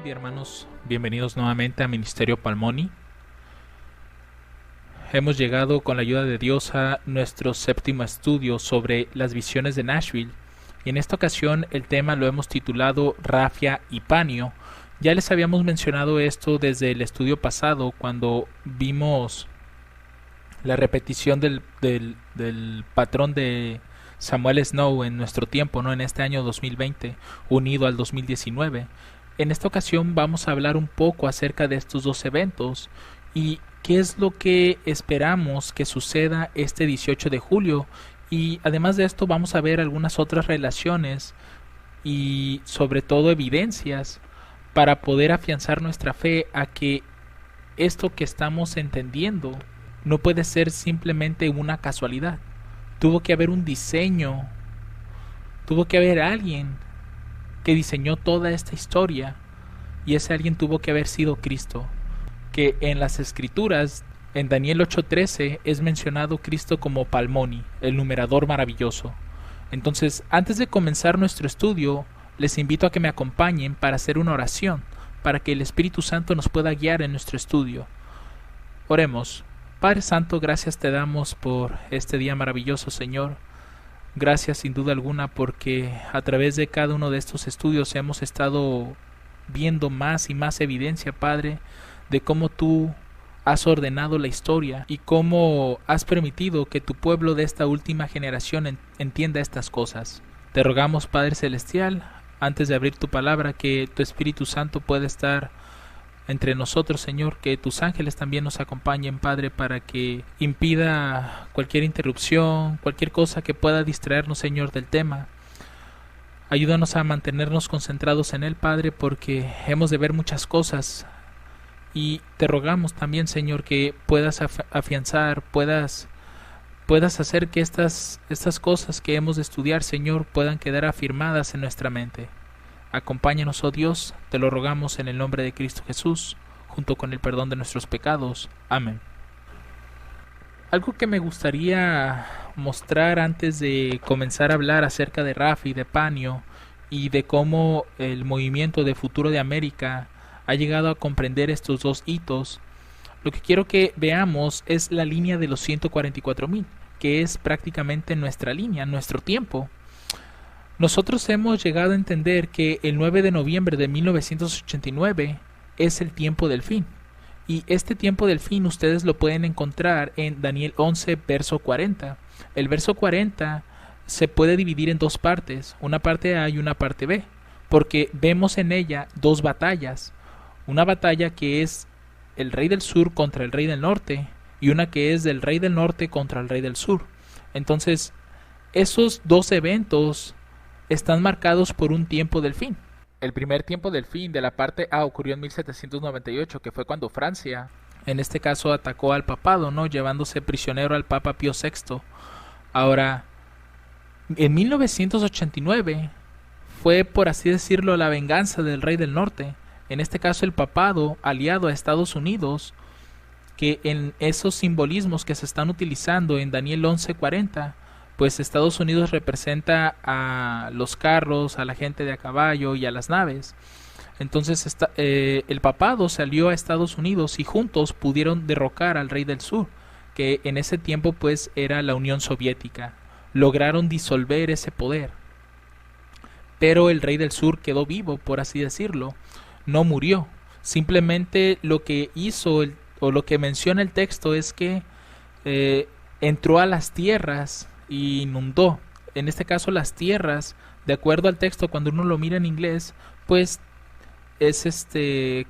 día, hermanos, bienvenidos nuevamente a Ministerio Palmoni. Hemos llegado con la ayuda de Dios a nuestro séptimo estudio sobre las visiones de Nashville, y en esta ocasión el tema lo hemos titulado Rafia y Panio. Ya les habíamos mencionado esto desde el estudio pasado, cuando vimos la repetición del patrón de Samuel Snow en nuestro tiempo, ¿no? En este año 2020, unido al 2019. En esta ocasión vamos a hablar un poco acerca de estos dos eventos y qué es lo que esperamos que suceda este 18 de julio. Y además de esto vamos a ver algunas otras relaciones y sobre todo evidencias para poder afianzar nuestra fe a que esto que estamos entendiendo no puede ser simplemente una casualidad. Tuvo que haber un diseño, tuvo que haber alguien que diseñó toda esta historia, y ese alguien tuvo que haber sido Cristo, que en las escrituras, en Daniel 8:13, es mencionado Cristo como Palmoni, el numerador maravilloso. Entonces, antes de comenzar nuestro estudio, les invito a que me acompañen para hacer una oración, para que el Espíritu Santo nos pueda guiar en nuestro estudio. Oremos. Padre Santo, gracias te damos por este día maravilloso, Señor. Gracias sin duda alguna porque a través de cada uno de estos estudios hemos estado viendo más y más evidencia, Padre, de cómo tú has ordenado la historia y cómo has permitido que tu pueblo de esta última generación entienda estas cosas. Te rogamos, Padre Celestial, antes de abrir tu palabra, que tu Espíritu Santo pueda estar entre nosotros, Señor, que tus ángeles también nos acompañen, Padre, para que impida cualquier interrupción, cualquier cosa que pueda distraernos, Señor, del tema. Ayúdanos a mantenernos concentrados en él, Padre, porque hemos de ver muchas cosas, y te rogamos también, Señor, que puedas afianzar, puedas hacer que estas cosas que hemos de estudiar, Señor, puedan quedar afirmadas en nuestra mente. Acompáñanos, oh Dios, te lo rogamos en el nombre de Cristo Jesús, junto con el perdón de nuestros pecados. Amén. Algo que me gustaría mostrar antes de comenzar a hablar acerca de Rafia y de Panio y de cómo el movimiento de Futuro de América ha llegado a comprender estos dos hitos, lo que quiero que veamos es la línea de los 144,000, que es prácticamente nuestra línea, nuestro tiempo. Nosotros hemos llegado a entender que el 9 de noviembre de 1989 es el tiempo del fin. Y este tiempo del fin ustedes lo pueden encontrar en Daniel 11, verso 40. El verso 40 se puede dividir en dos partes, una parte A y una parte B, porque vemos en ella dos batallas. Una batalla que es el rey del sur contra el rey del norte, y una que es del rey del norte contra el rey del sur. Entonces, esos dos eventos están marcados por un tiempo del fin. El primer tiempo del fin de la parte A ocurrió en 1798, que fue cuando Francia, en este caso, atacó al papado, ¿no? Llevándose prisionero al Papa Pío VI. Ahora, en 1989 fue, por así decirlo, la venganza del rey del norte. En este caso, el papado aliado a Estados Unidos, que en esos simbolismos que se están utilizando en Daniel 11:40, pues Estados Unidos representa a los carros, a la gente de a caballo y a las naves. Entonces el papado se alió a Estados Unidos y juntos pudieron derrocar al rey del sur, que en ese tiempo pues era la Unión Soviética. Lograron disolver ese poder. Pero el rey del sur quedó vivo, por así decirlo. No murió. Simplemente lo que hizo, o lo que menciona el texto, es que entró a las tierras y inundó. En este caso, las tierras, de acuerdo al texto, cuando uno lo mira en inglés, pues es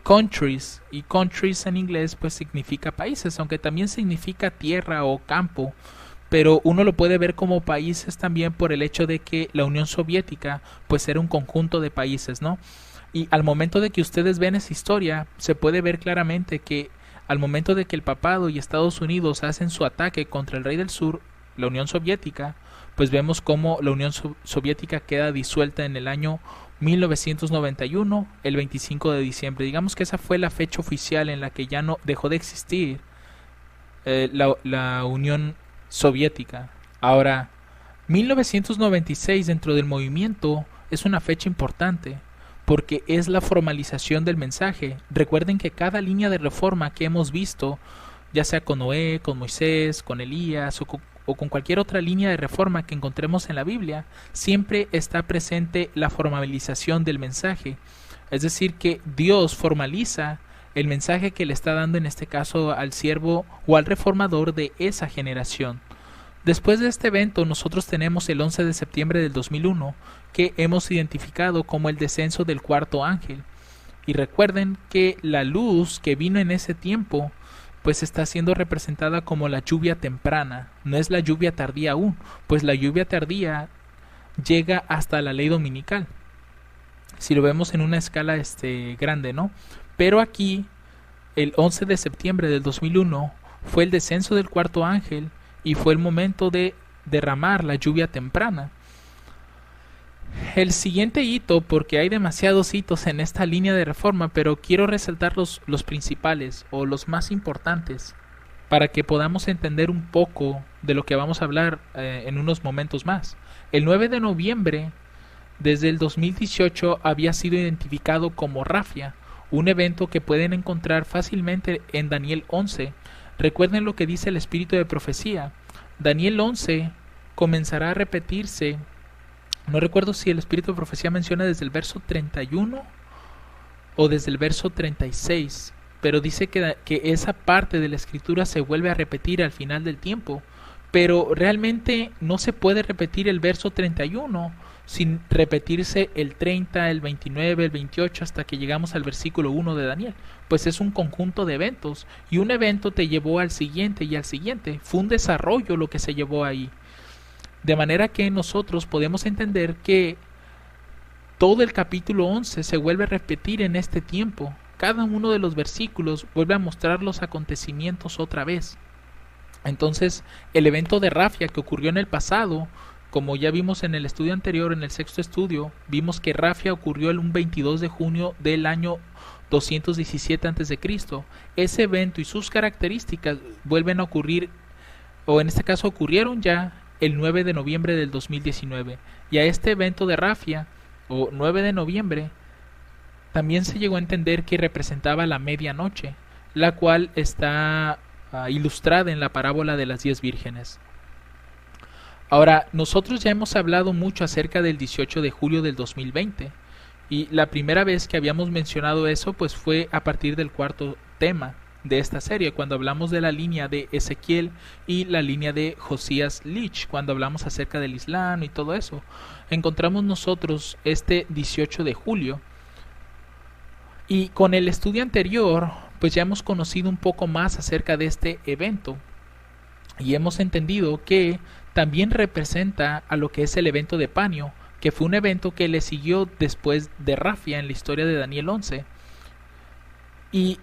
countries, y countries en inglés pues significa países, aunque también significa tierra o campo, pero uno lo puede ver como países también por el hecho de que la Unión Soviética pues era un conjunto de países, ¿no? Y al momento de que ustedes ven esa historia, se puede ver claramente que al momento de que el papado y Estados Unidos hacen su ataque contra el rey del sur, la Unión Soviética, pues vemos cómo la Unión Soviética queda disuelta en el año 1991, el 25 de diciembre. Digamos que esa fue la fecha oficial en la que ya no dejó de existir la Unión Soviética. Ahora, 1996 dentro del movimiento es una fecha importante, porque es la formalización del mensaje. Recuerden que cada línea de reforma que hemos visto, ya sea con Noé, con Moisés, con Elías o con cualquier otra línea de reforma que encontremos en la Biblia, siempre está presente la formalización del mensaje. Es decir, que Dios formaliza el mensaje que le está dando en este caso al siervo o al reformador de esa generación. Después de este evento, nosotros tenemos el 11 de septiembre del 2001, que hemos identificado como el descenso del cuarto ángel. Y recuerden que la luz que vino en ese tiempo, pues está siendo representada como la lluvia temprana, no es la lluvia tardía aún, pues la lluvia tardía llega hasta la ley dominical, si lo vemos en una escala grande, ¿no? Pero aquí, el 11 de septiembre del 2001, fue el descenso del cuarto ángel y fue el momento de derramar la lluvia temprana. El siguiente hito, porque hay demasiados hitos en esta línea de reforma, pero quiero resaltar los principales o los más importantes para que podamos entender un poco de lo que vamos a hablar en unos momentos más. El 9 de noviembre, desde el 2018, había sido identificado como Rafia, un evento que pueden encontrar fácilmente en Daniel 11. Recuerden lo que dice el espíritu de profecía. Daniel 11 comenzará a repetirse. No recuerdo si el espíritu de profecía menciona desde el verso 31 o desde el verso 36, pero dice que esa parte de la escritura se vuelve a repetir al final del tiempo, pero realmente no se puede repetir el verso 31 sin repetirse el 30, el 29, el 28 hasta que llegamos al versículo 1 de Daniel, pues es un conjunto de eventos y un evento te llevó al siguiente y al siguiente, fue un desarrollo lo que se llevó ahí, de manera que nosotros podemos entender que todo el capítulo 11 se vuelve a repetir en este tiempo, cada uno de los versículos vuelve a mostrar los acontecimientos otra vez. Entonces el evento de Rafia que ocurrió en el pasado, como ya vimos en el estudio anterior, en el sexto estudio, vimos que Rafia ocurrió el 22 de junio del año 217 a.C. Ese evento y sus características vuelven a ocurrir, o en este caso ocurrieron ya el 9 de noviembre del 2019. Y a este evento de Rafia, o 9 de noviembre, también se llegó a entender que representaba la medianoche, la cual está ilustrada en la parábola de las 10 vírgenes. Ahora, nosotros ya hemos hablado mucho acerca del 18 de julio del 2020 y la primera vez que habíamos mencionado eso pues fue a partir del cuarto tema de esta serie, cuando hablamos de la línea de Ezequiel y la línea de Josías Lich, cuando hablamos acerca del Islam y todo eso. Encontramos nosotros este 18 de julio y con el estudio anterior pues ya hemos conocido un poco más acerca de este evento y hemos entendido que también representa a lo que es el evento de Panio, que fue un evento que le siguió después de Rafia en la historia de Daniel 11. Y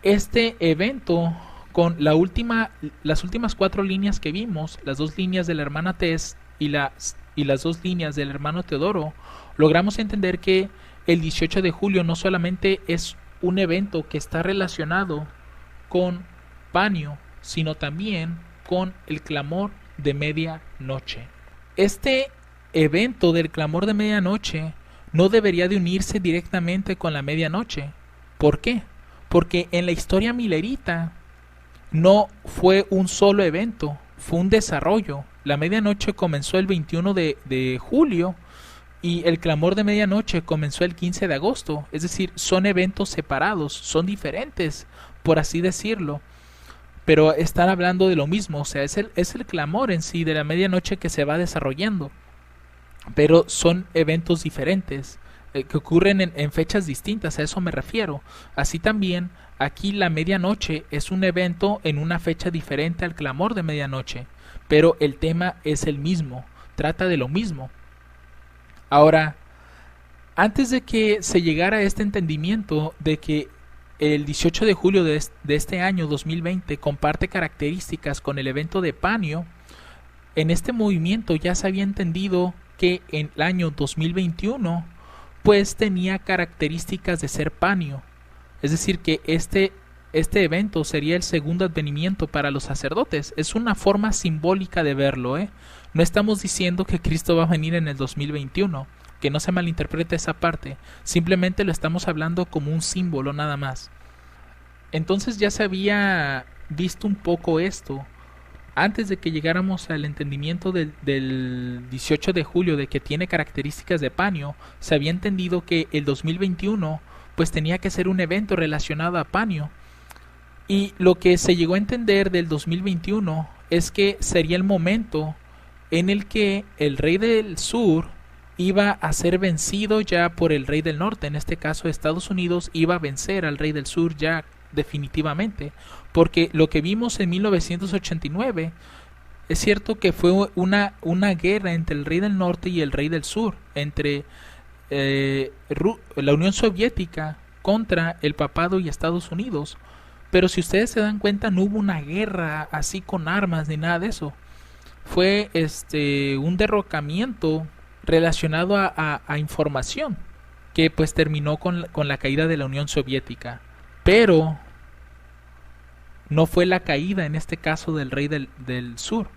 este evento, con las últimas 4 líneas que vimos, las 2 líneas de la hermana Tess y las 2 líneas del hermano Teodoro, logramos entender que el 18 de julio no solamente es un evento que está relacionado con Panio, sino también con el clamor de medianoche. Este evento del clamor de medianoche no debería de unirse directamente con la medianoche. ¿Por qué? Porque en la historia milerita no fue un solo evento, fue un desarrollo. La medianoche comenzó el 21 de julio y el clamor de medianoche comenzó el 15 de agosto. Es decir, son eventos separados, son diferentes, por así decirlo. Pero están hablando de lo mismo, o sea, es el clamor en sí de la medianoche que se va desarrollando. Pero son eventos diferentes, que ocurren en fechas distintas, a eso me refiero. Así también, aquí la medianoche es un evento en una fecha diferente al clamor de medianoche, pero el tema es el mismo, trata de lo mismo. Ahora, antes de que se llegara a este entendimiento de que el 18 de julio de este año 2020 comparte características con el evento de Panio, en este movimiento ya se había entendido que en el año 2021 pues tenía características de ser Panio, es decir que este evento sería el segundo advenimiento para los sacerdotes. Es una forma simbólica de verlo, No estamos diciendo que Cristo va a venir en el 2021, que no se malinterprete esa parte, simplemente lo estamos hablando como un símbolo nada más. Entonces ya se había visto un poco esto antes de que llegáramos al entendimiento del 18 de julio de que tiene características de Panio. Se había entendido que el 2021 pues tenía que ser un evento relacionado a Panio, y lo que se llegó a entender del 2021 es que sería el momento en el que el rey del sur iba a ser vencido ya por el rey del norte. En este caso Estados Unidos iba a vencer al rey del sur ya definitivamente, porque lo que vimos en 1989 es cierto que fue una guerra entre el rey del norte y el rey del sur, entre la Unión Soviética contra el papado y Estados Unidos. Pero si ustedes se dan cuenta, no hubo una guerra así con armas ni nada de eso. Fue un derrocamiento relacionado a información, que pues terminó con la caída de la Unión Soviética. Pero no fue la caída en este caso del rey del sur,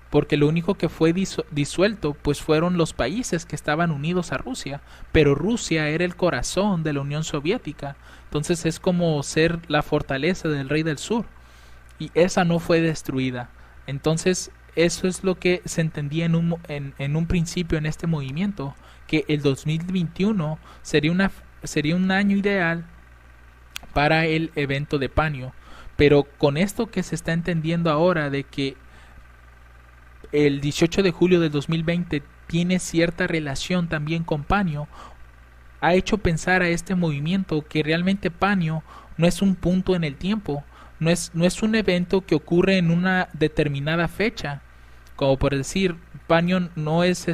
porque lo único que fue disuelto pues fueron los países que estaban unidos a Rusia, pero Rusia era el corazón de la Unión Soviética. Entonces es como ser la fortaleza del rey del sur, y esa no fue destruida. Entonces eso es lo que se entendía en un principio en este movimiento, que el 2021 sería un año ideal para el evento de Panio. Pero con esto que se está entendiendo ahora de que el 18 de julio del 2020 tiene cierta relación también con Panio, ha hecho pensar a este movimiento que realmente Panio no es un punto en el tiempo, no es un evento que ocurre en una determinada fecha, como por decir, Panio no es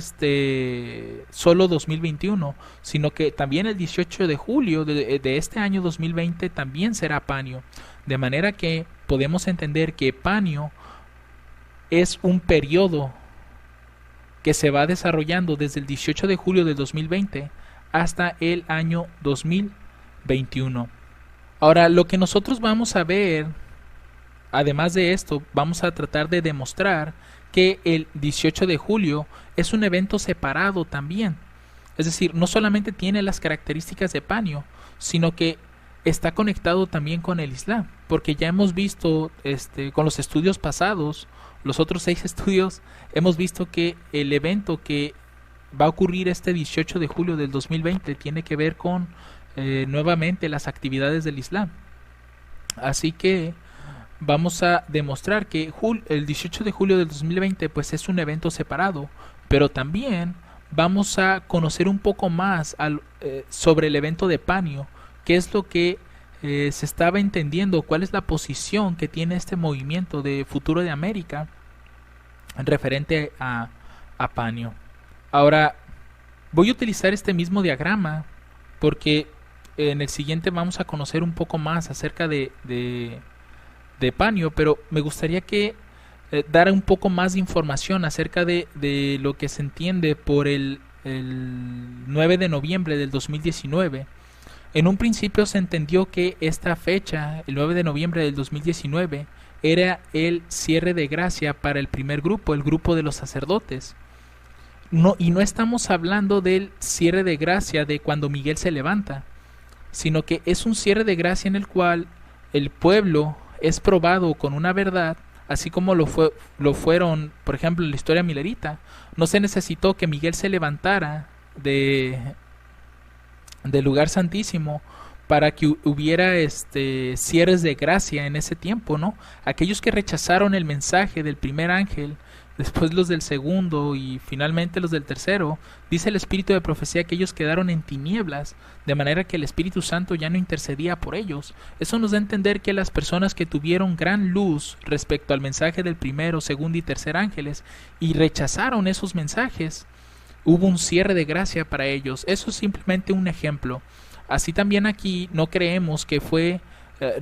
solo 2021, sino que también el 18 de julio de este año 2020 también será Panio, de manera que podemos entender que Panio es un periodo que se va desarrollando desde el 18 de julio del 2020 hasta el año 2021. Ahora, lo que nosotros vamos a ver, además de esto, vamos a tratar de demostrar que el 18 de julio es un evento separado también. Es decir, no solamente tiene las características de Panio, sino que está conectado también con el Islam, porque ya hemos visto con los estudios pasados, los otros 6 estudios, hemos visto que el evento que va a ocurrir este 18 de julio del 2020 tiene que ver con nuevamente las actividades del Islam. Así que vamos a demostrar que el 18 de julio del 2020 pues es un evento separado, pero también vamos a conocer un poco más sobre el evento de Panio, qué es lo que se estaba entendiendo, cuál es la posición que tiene este movimiento de Futuro de América referente a Panio. Ahora voy a utilizar este mismo diagrama porque en el siguiente vamos a conocer un poco más acerca de Panio, pero me gustaría que dar un poco más de información acerca de lo que se entiende por el 9 de noviembre del 2019. En un principio se entendió que esta fecha, el 9 de noviembre del 2019, era el cierre de gracia para el primer grupo, el grupo de los sacerdotes. Y no estamos hablando del cierre de gracia de cuando Miguel se levanta, sino que es un cierre de gracia en el cual el pueblo es probado con una verdad, así como lo fueron, por ejemplo, en la historia milerita. No se necesitó que Miguel se levantara del lugar santísimo para que hubiera cierres de gracia en ese tiempo, ¿no? Aquellos que rechazaron el mensaje del primer ángel, después los del segundo y finalmente los del tercero, dice el espíritu de profecía que ellos quedaron en tinieblas, de manera que el Espíritu Santo ya no intercedía por ellos. Eso nos da a entender que las personas que tuvieron gran luz respecto al mensaje del primero, segundo y tercer ángeles y rechazaron esos mensajes, hubo un cierre de gracia para ellos. Eso es simplemente un ejemplo. Así también aquí no creemos que fue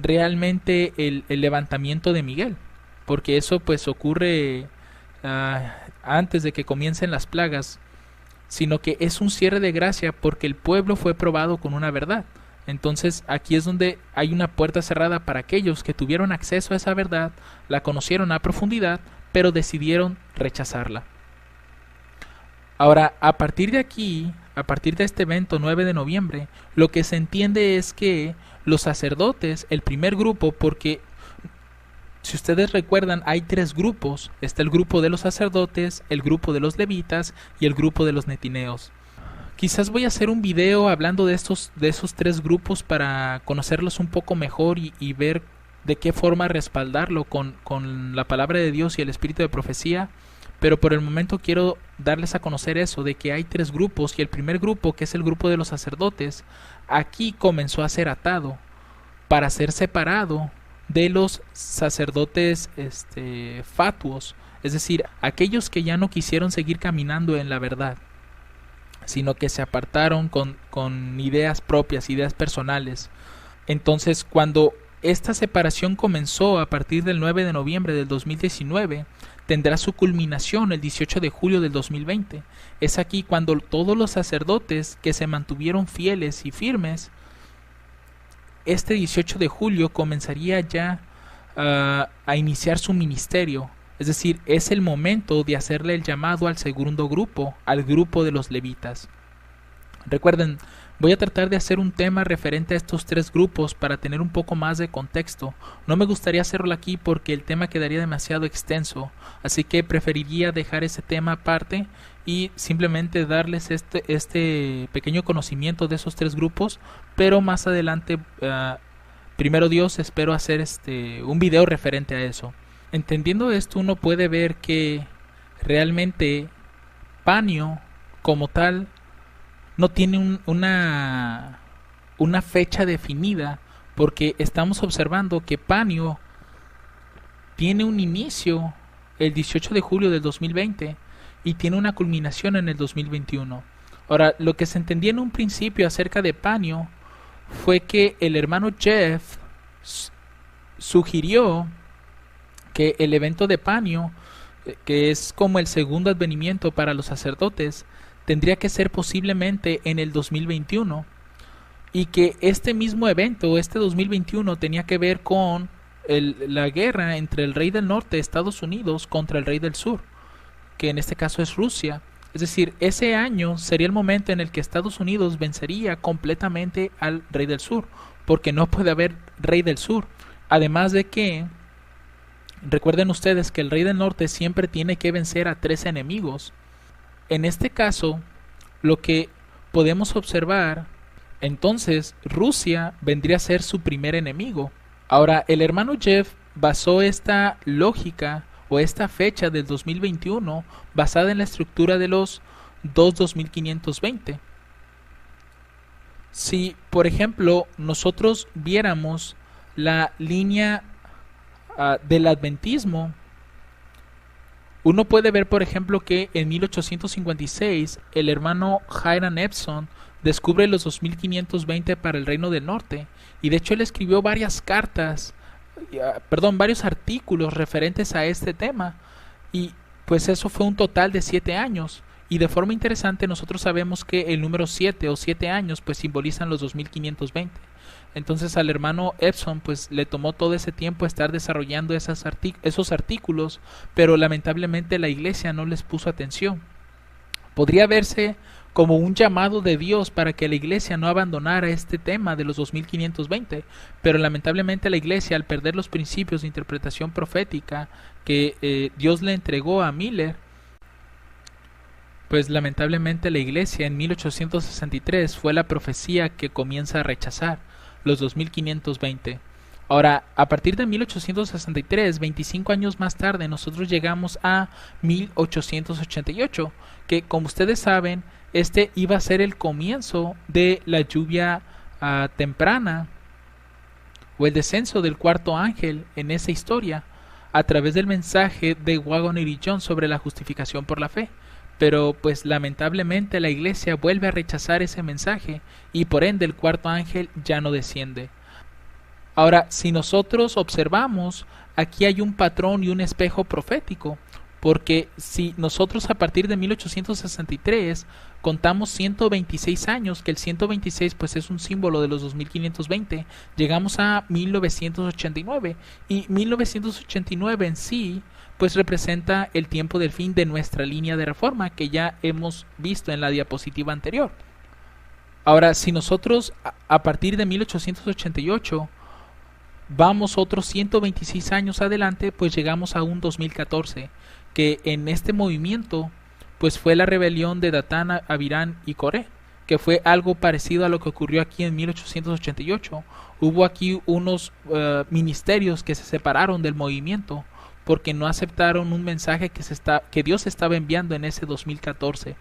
realmente el levantamiento de Miguel, porque eso pues ocurre antes de que comiencen las plagas, sino que es un cierre de gracia porque el pueblo fue probado con una verdad. Entonces aquí es donde hay una puerta cerrada para aquellos que tuvieron acceso a esa verdad, la conocieron a profundidad, pero decidieron rechazarla. Ahora, a partir de aquí, a partir de este evento 9 de noviembre, lo que se entiende es que los sacerdotes, el primer grupo, porque si ustedes recuerdan, hay tres grupos. Está el grupo de los sacerdotes, el grupo de los levitas y el grupo de los netineos. Quizás voy a hacer un video hablando de esos tres grupos para conocerlos un poco mejor y ver de qué forma respaldarlo con la palabra de Dios y el espíritu de profecía. Pero por el momento quiero darles a conocer eso, de que hay tres grupos, y el primer grupo, que es el grupo de los sacerdotes, aquí comenzó a ser atado para ser separado de los sacerdotes fatuos, es decir, aquellos que ya no quisieron seguir caminando en la verdad, sino que se apartaron con ideas propias, ideas personales. Entonces, cuando esta separación comenzó a partir del 9 de noviembre del 2019, tendrá su culminación el 18 de julio del 2020. Es aquí cuando todos los sacerdotes que se mantuvieron fieles y firmes, este 18 de julio comenzaría ya a iniciar su ministerio. Es decir, es el momento de hacerle el llamado al segundo grupo, al grupo de los levitas. Recuerden, voy a tratar de hacer un tema referente a estos tres grupos para tener un poco más de contexto. No me gustaría hacerlo aquí porque el tema quedaría demasiado extenso, así que preferiría dejar ese tema aparte y simplemente darles este pequeño conocimiento de esos tres grupos, pero más adelante, primero Dios, espero hacer un video referente a eso. Entendiendo esto, uno puede ver que realmente Panio como tal no tiene una fecha definida, porque estamos observando que Panio tiene un inicio el 18 de julio del 2020 y tiene una culminación en el 2021. Ahora, lo que se entendía en un principio acerca de Panio fue que el hermano Jeff sugirió que el evento de Panio, que es como el segundo advenimiento para los sacerdotes, tendría que ser posiblemente en el 2021, y que este mismo evento, este 2021, tenía que ver con la guerra entre el rey del norte, Estados Unidos, contra el rey del sur, que en este caso es Rusia. Es decir, ese año sería el momento en el que Estados Unidos vencería completamente al rey del sur, porque no puede haber rey del sur. Además de que recuerden ustedes que el rey del norte siempre tiene que vencer a tres enemigos. En este caso, lo que podemos observar, entonces Rusia vendría a ser su primer enemigo. Ahora, el hermano Jeff basó esta lógica o esta fecha del 2021 basada en la estructura de los 2.2520. Si, por ejemplo, nosotros viéramos la línea del adventismo, uno puede ver, por ejemplo, que en 1856 el hermano Hiram Epson descubre los 2520 para el Reino del Norte, y de hecho él escribió varias cartas, varios artículos referentes a este tema, y pues eso fue un total de 7 años. Y de forma interesante nosotros sabemos que el número 7 o 7 años pues simbolizan los 2520. Entonces al hermano Epson pues le tomó todo ese tiempo estar desarrollando esos artículos, pero lamentablemente la iglesia no les puso atención. Podría verse como un llamado de Dios para que la iglesia no abandonara este tema de los 2520, pero lamentablemente la iglesia, al perder los principios de interpretación profética que Dios le entregó a Miller, pues lamentablemente la iglesia en 1863 fue la profecía que comienza a rechazar los 2520. Ahora, a partir de 1863, 25 años más tarde, nosotros llegamos a 1888, que como ustedes saben, este iba a ser el comienzo de la lluvia temprana, o el descenso del cuarto ángel en esa historia, a través del mensaje de Waggoner y John sobre la justificación por la fe. Pero pues lamentablemente la iglesia vuelve a rechazar ese mensaje y por ende el cuarto ángel ya no desciende. Ahora, si nosotros observamos, aquí hay un patrón y un espejo profético, porque si nosotros a partir de 1863 contamos 126 años, que el 126 pues es un símbolo de los 2520, llegamos a 1989, y 1989 en sí pues representa el tiempo del fin de nuestra línea de reforma que ya hemos visto en la diapositiva anterior. Ahora, si nosotros a partir de 1888 vamos otros 126 años adelante, pues llegamos a un 2014, que en este movimiento pues fue la rebelión de Datán, Abiram y Coré, que fue algo parecido a lo que ocurrió aquí en 1888. Hubo aquí unos ministerios que se separaron del movimiento porque no aceptaron un mensaje que Dios estaba enviando en ese 2014.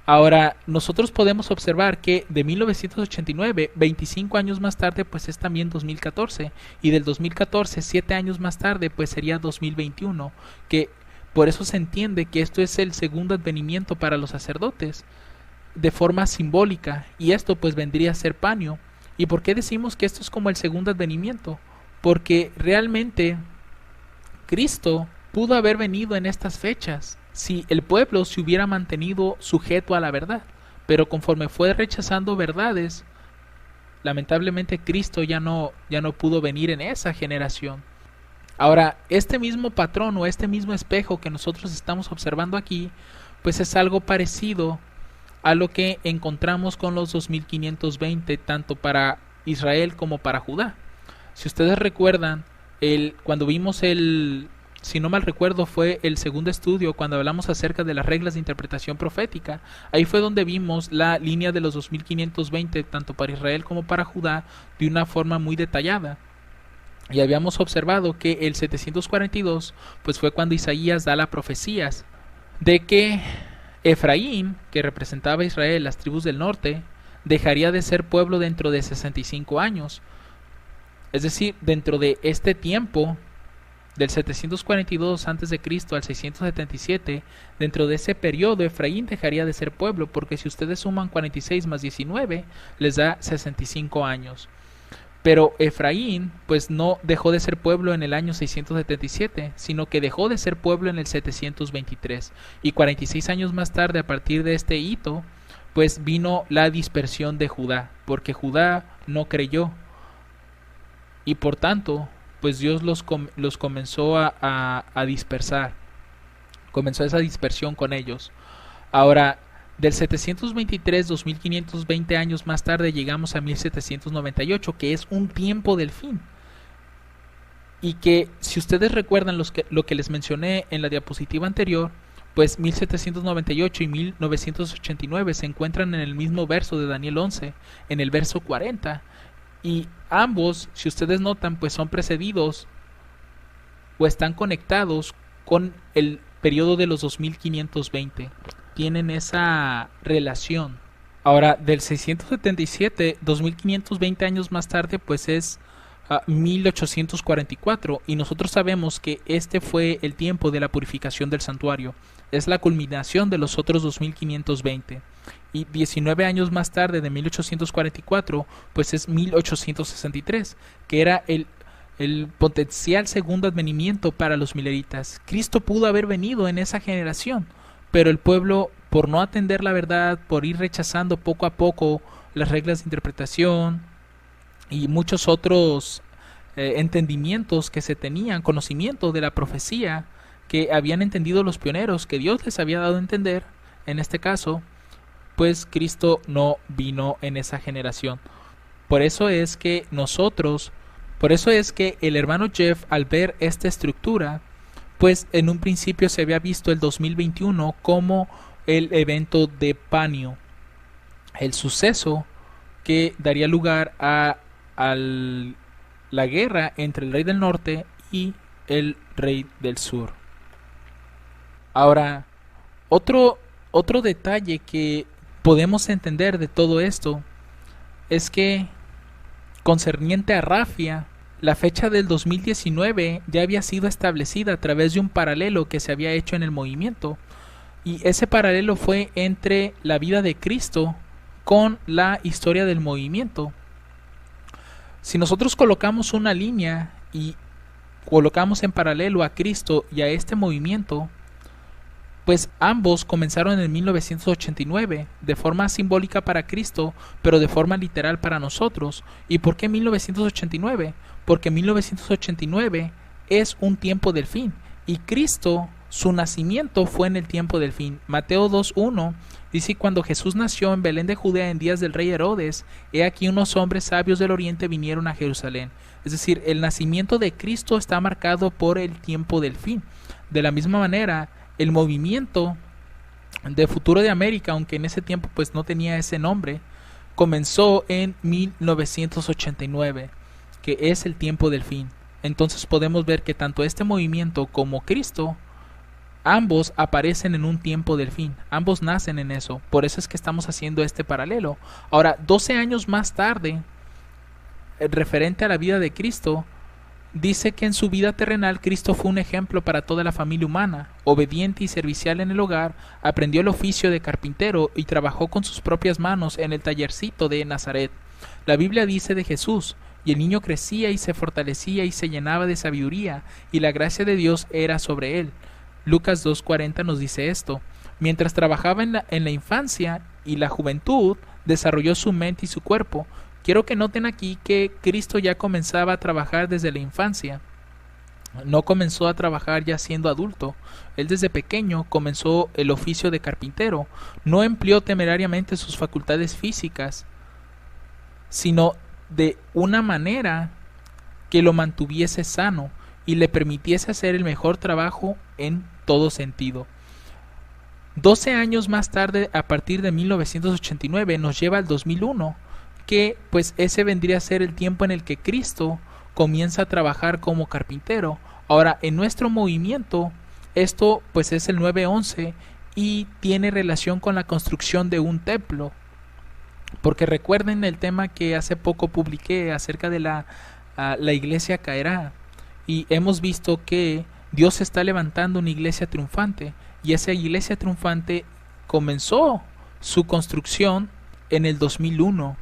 Ahora, nosotros podemos observar que de 1989, 25 años más tarde, pues es también 2014, y del 2014, 7 años más tarde, pues sería 2021, que por eso se entiende que esto es el segundo advenimiento para los sacerdotes, de forma simbólica, y esto pues vendría a ser Panio. ¿Y por qué decimos que esto es como el segundo advenimiento? Porque realmente Cristo pudo haber venido en estas fechas si el pueblo se hubiera mantenido sujeto a la verdad, pero conforme fue rechazando verdades, lamentablemente Cristo ya no pudo venir en esa generación. Ahora, este mismo patrón o este mismo espejo que nosotros estamos observando aquí, pues es algo parecido a lo que encontramos con los 2520, tanto para Israel como para Judá. Si ustedes recuerdan, cuando vimos si no mal recuerdo, fue el segundo estudio cuando hablamos acerca de las reglas de interpretación profética. Ahí fue donde vimos la línea de los 2520, tanto para Israel como para Judá, de una forma muy detallada. Y habíamos observado que el 742, pues fue cuando Isaías da la profecía de que Efraín, que representaba a Israel, las tribus del norte, dejaría de ser pueblo dentro de 65 años. Es decir, dentro de este tiempo, del 742 a.C. al 677, dentro de ese periodo Efraín dejaría de ser pueblo, porque si ustedes suman 46 más 19, les da 65 años. Pero Efraín pues no dejó de ser pueblo en el año 677, sino que dejó de ser pueblo en el 723. Y 46 años más tarde, a partir de este hito, pues vino la dispersión de Judá, porque Judá no creyó. Y por tanto, pues Dios los comenzó a dispersar. Comenzó esa dispersión con ellos. Ahora, del 723, 2520 años más tarde, llegamos a 1798, que es un tiempo del fin. Y que, si ustedes recuerdan lo que les mencioné en la diapositiva anterior, pues 1798 y 1989 se encuentran en el mismo verso de Daniel 11, en el verso 40. Y ambos, si ustedes notan, pues son precedidos o están conectados con el periodo de los 2520. Tienen esa relación. Ahora, del 677, 2520 años más tarde, pues es 1844. Y nosotros sabemos que este fue el tiempo de la purificación del santuario. Es la culminación de los otros 2520. Y 19 años más tarde, de 1844, pues es 1863, que era el potencial segundo advenimiento para los mileritas. Cristo pudo haber venido en esa generación, pero el pueblo, por no atender la verdad, por ir rechazando poco a poco las reglas de interpretación y muchos otros entendimientos que se tenían, conocimiento de la profecía que habían entendido los pioneros, que Dios les había dado a entender, en este caso, pues Cristo no vino en esa generación. Por eso es que el hermano Jeff, al ver esta estructura, pues en un principio se había visto el 2021 como el evento de Panio, el suceso que daría lugar a la guerra entre el rey del norte y el rey del sur. Ahora, otro detalle que podemos entender de todo esto es que, concerniente a Rafia, la fecha del 2019 ya había sido establecida a través de un paralelo que se había hecho en el movimiento, y ese paralelo fue entre la vida de Cristo con la historia del movimiento. Si nosotros colocamos una línea y colocamos en paralelo a Cristo y a este movimiento, pues ambos comenzaron en 1989, de forma simbólica para Cristo, pero de forma literal para nosotros. ¿Y por qué 1989? Porque 1989 es un tiempo del fin, Y Cristo, su nacimiento fue en el tiempo del fin. Mateo 2:1 dice: cuando Jesús nació en Belén de Judea en días del rey Herodes, he aquí unos hombres sabios del oriente vinieron a Jerusalén. Es decir, el nacimiento de Cristo está marcado por el tiempo del fin. De la misma manera, el movimiento de Futuro de América, aunque en ese tiempo pues no tenía ese nombre, comenzó en 1989, que es el tiempo del fin. Entonces podemos ver que tanto este movimiento como Cristo, ambos aparecen en un tiempo del fin, ambos nacen en eso. Por eso es que estamos haciendo este paralelo. Ahora, 12 años más tarde, referente a la vida de Cristo, dice que en su vida terrenal Cristo fue un ejemplo para toda la familia humana, obediente y servicial en el hogar, aprendió el oficio de carpintero y trabajó con sus propias manos en el tallercito de Nazaret. La Biblia dice de Jesús: y el niño crecía y se fortalecía y se llenaba de sabiduría, y la gracia de Dios era sobre él. Lucas 2:40 nos dice esto: mientras trabajaba en la infancia y la juventud, desarrolló su mente y su cuerpo. Quiero que noten aquí que Cristo ya comenzaba a trabajar desde la infancia. No comenzó a trabajar ya siendo adulto. Él desde pequeño comenzó el oficio de carpintero. No empleó temerariamente sus facultades físicas, sino de una manera que lo mantuviese sano y le permitiese hacer el mejor trabajo en todo sentido. 12 años más tarde, a partir de 1989, nos lleva al 2001, que pues ese vendría a ser el tiempo en el que Cristo comienza a trabajar como carpintero. Ahora, en nuestro movimiento, esto pues es el 9/11 y tiene relación con la construcción de un templo. Porque recuerden el tema que hace poco publiqué acerca de la iglesia caerá. Y hemos visto que Dios está levantando una iglesia triunfante. Y esa iglesia triunfante comenzó su construcción en el 2001.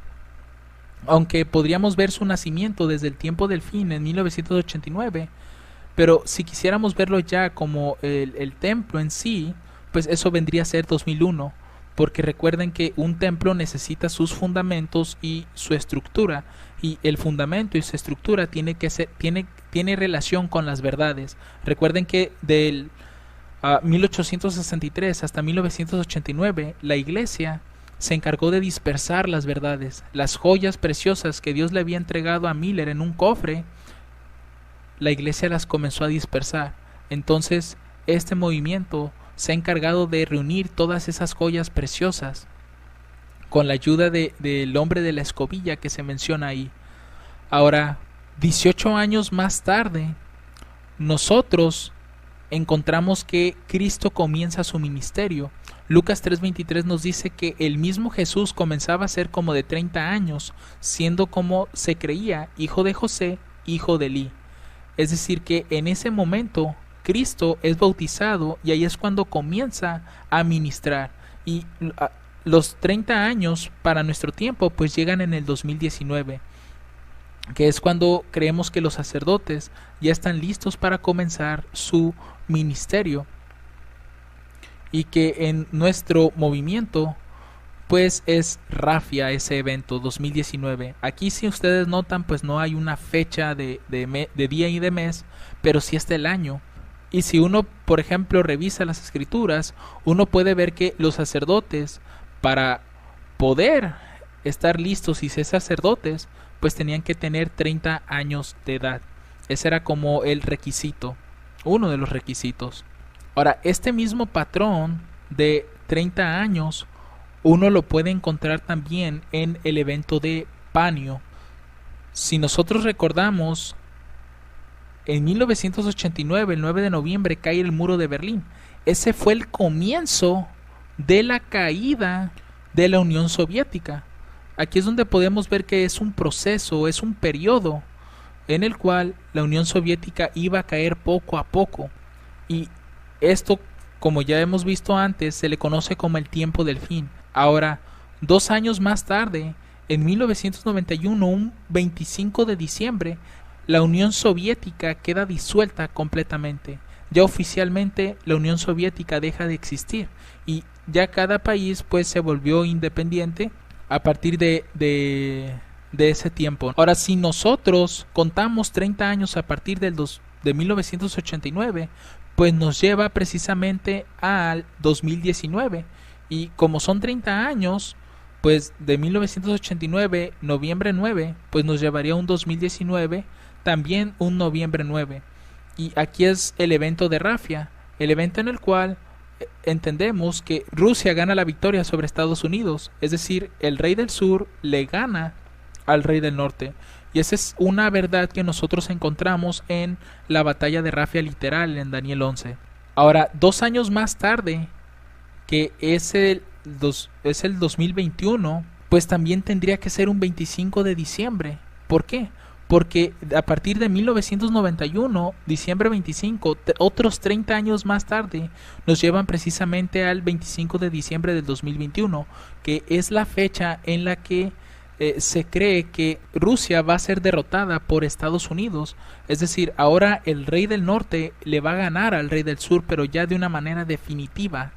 Aunque podríamos ver su nacimiento desde el tiempo del fin en 1989, pero si quisiéramos verlo ya como el templo en sí, pues eso vendría a ser 2001, porque recuerden que un templo necesita sus fundamentos y su estructura, y el fundamento y su estructura tiene relación con las verdades. Recuerden que del 1863 hasta 1989 la iglesia se encargó de dispersar las verdades, las joyas preciosas que Dios le había entregado a Miller en un cofre. La iglesia las comenzó a dispersar. Entonces este movimiento se ha encargado de reunir todas esas joyas preciosas con la ayuda del hombre de la escobilla que se menciona ahí. Ahora, 18 años más tarde, nosotros encontramos que Cristo comienza su ministerio. Lucas 3:23 nos dice que el mismo Jesús comenzaba a ser como de 30 años, siendo como se creía, hijo de José, hijo de Elí. Es decir, que en ese momento Cristo es bautizado y ahí es cuando comienza a ministrar. Y los 30 años para nuestro tiempo pues llegan en el 2019, que es cuando creemos que los sacerdotes ya están listos para comenzar su ministerio. Y que en nuestro movimiento pues es Rafia ese evento 2019. Aquí si ustedes notan pues no hay una fecha de día y de mes, pero sí está el año. Y si uno por ejemplo revisa las escrituras, uno puede ver que los sacerdotes, para poder estar listos y ser sacerdotes, pues tenían que tener 30 años de edad. Ese era como el requisito, uno de los requisitos. Ahora, este mismo patrón de 30 años, uno lo puede encontrar también en el evento de Panio. Si nosotros recordamos, en 1989, el 9 de noviembre, cae el muro de Berlín. Ese fue el comienzo de la caída de la Unión Soviética. Aquí es donde podemos ver que es un proceso, es un periodo en el cual la Unión Soviética iba a caer poco a poco. Y esto, como ya hemos visto antes, se le conoce como el tiempo del fin. Ahora, 2 años más tarde, en 1991, un 25 de diciembre, la Unión Soviética queda disuelta completamente. Ya oficialmente la Unión Soviética deja de existir y ya cada país pues se volvió independiente a partir de ese tiempo. Ahora, si nosotros contamos 30 años a partir de 1989, pues nos lleva precisamente al 2019. Y como son 30 años, pues de 1989, noviembre 9, pues nos llevaría un 2019, también un noviembre 9. Y aquí es el evento de Rafia, el evento en el cual entendemos que Rusia gana la victoria sobre Estados Unidos, es decir, el rey del sur le gana al rey del norte. Y esa es una verdad que nosotros encontramos en la batalla de Rafia literal en Daniel 11. Ahora, 2 años más tarde, que es el 2021, pues también tendría que ser un 25 de diciembre. ¿Por qué? Porque a partir de 1991, diciembre 25, otros 30 años más tarde, nos llevan precisamente al 25 de diciembre del 2021, que es la fecha en la que se cree que Rusia va a ser derrotada por Estados Unidos. Es decir, ahora el rey del norte le va a ganar al rey del sur, pero ya de una manera definitiva.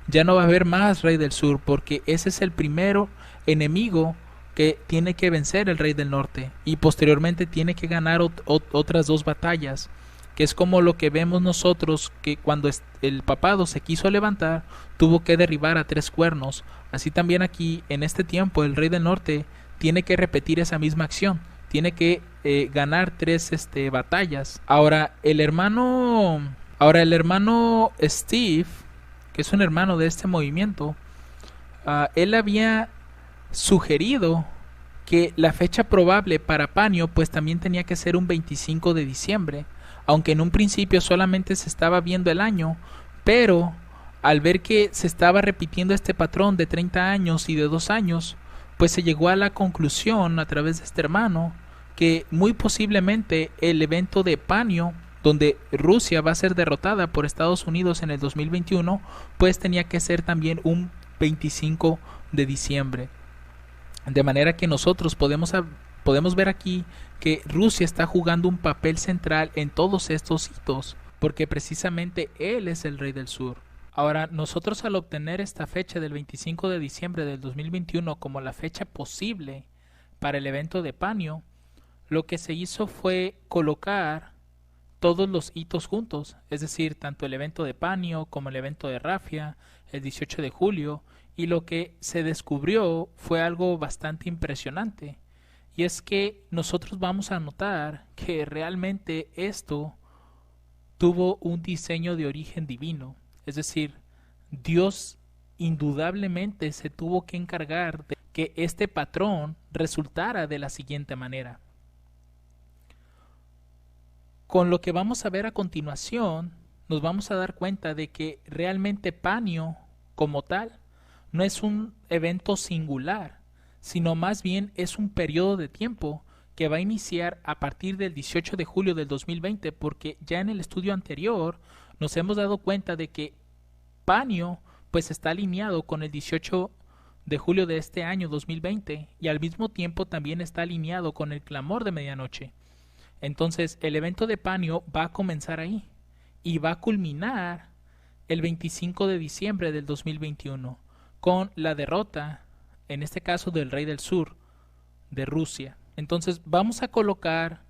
Ya no va a haber más rey del sur, porque ese es el primero enemigo que tiene que vencer el rey del norte, y posteriormente tiene que ganar otras 2 batallas, que es como lo que vemos nosotros, que cuando el papado se quiso levantar, tuvo que derribar a 3 cuernos. Así también aquí, en este tiempo, el rey del norte tiene que repetir esa misma acción, tiene que ganar 3 batallas. Ahora el hermano Steve, que es un hermano de este movimiento, él había sugerido que la fecha probable para Panio pues también tenía que ser un 25 de diciembre, aunque en un principio solamente se estaba viendo el año, pero al ver que se estaba repitiendo este patrón de 30 años y de 2 años, pues se llegó a la conclusión a través de este hermano que muy posiblemente el evento de Panio, donde Rusia va a ser derrotada por Estados Unidos en el 2021, pues tenía que ser también un 25 de diciembre. De manera que nosotros podemos ver aquí que Rusia está jugando un papel central en todos estos hitos, porque precisamente él es el rey del sur. Ahora, nosotros al obtener esta fecha del 25 de diciembre del 2021 como la fecha posible para el evento de Panio, lo que se hizo fue colocar todos los hitos juntos, es decir, tanto el evento de Panio como el evento de Rafia, el 18 de julio, y lo que se descubrió fue algo bastante impresionante, y es que nosotros vamos a notar que realmente esto tuvo un diseño de origen divino, es decir, Dios indudablemente se tuvo que encargar de que este patrón resultara de la siguiente manera. Con lo que vamos a ver a continuación, nos vamos a dar cuenta de que realmente Panio, como tal, no es un evento singular, sino más bien es un periodo de tiempo que va a iniciar a partir del 18 de julio del 2020, porque ya en el estudio anterior nos hemos dado cuenta de que Panio pues está alineado con el 18 de julio de este año 2020 y al mismo tiempo también está alineado con el clamor de medianoche. Entonces el evento de Panio va a comenzar ahí y va a culminar el 25 de diciembre del 2021 con la derrota, en este caso del rey del sur, de Rusia. Entonces vamos a colocar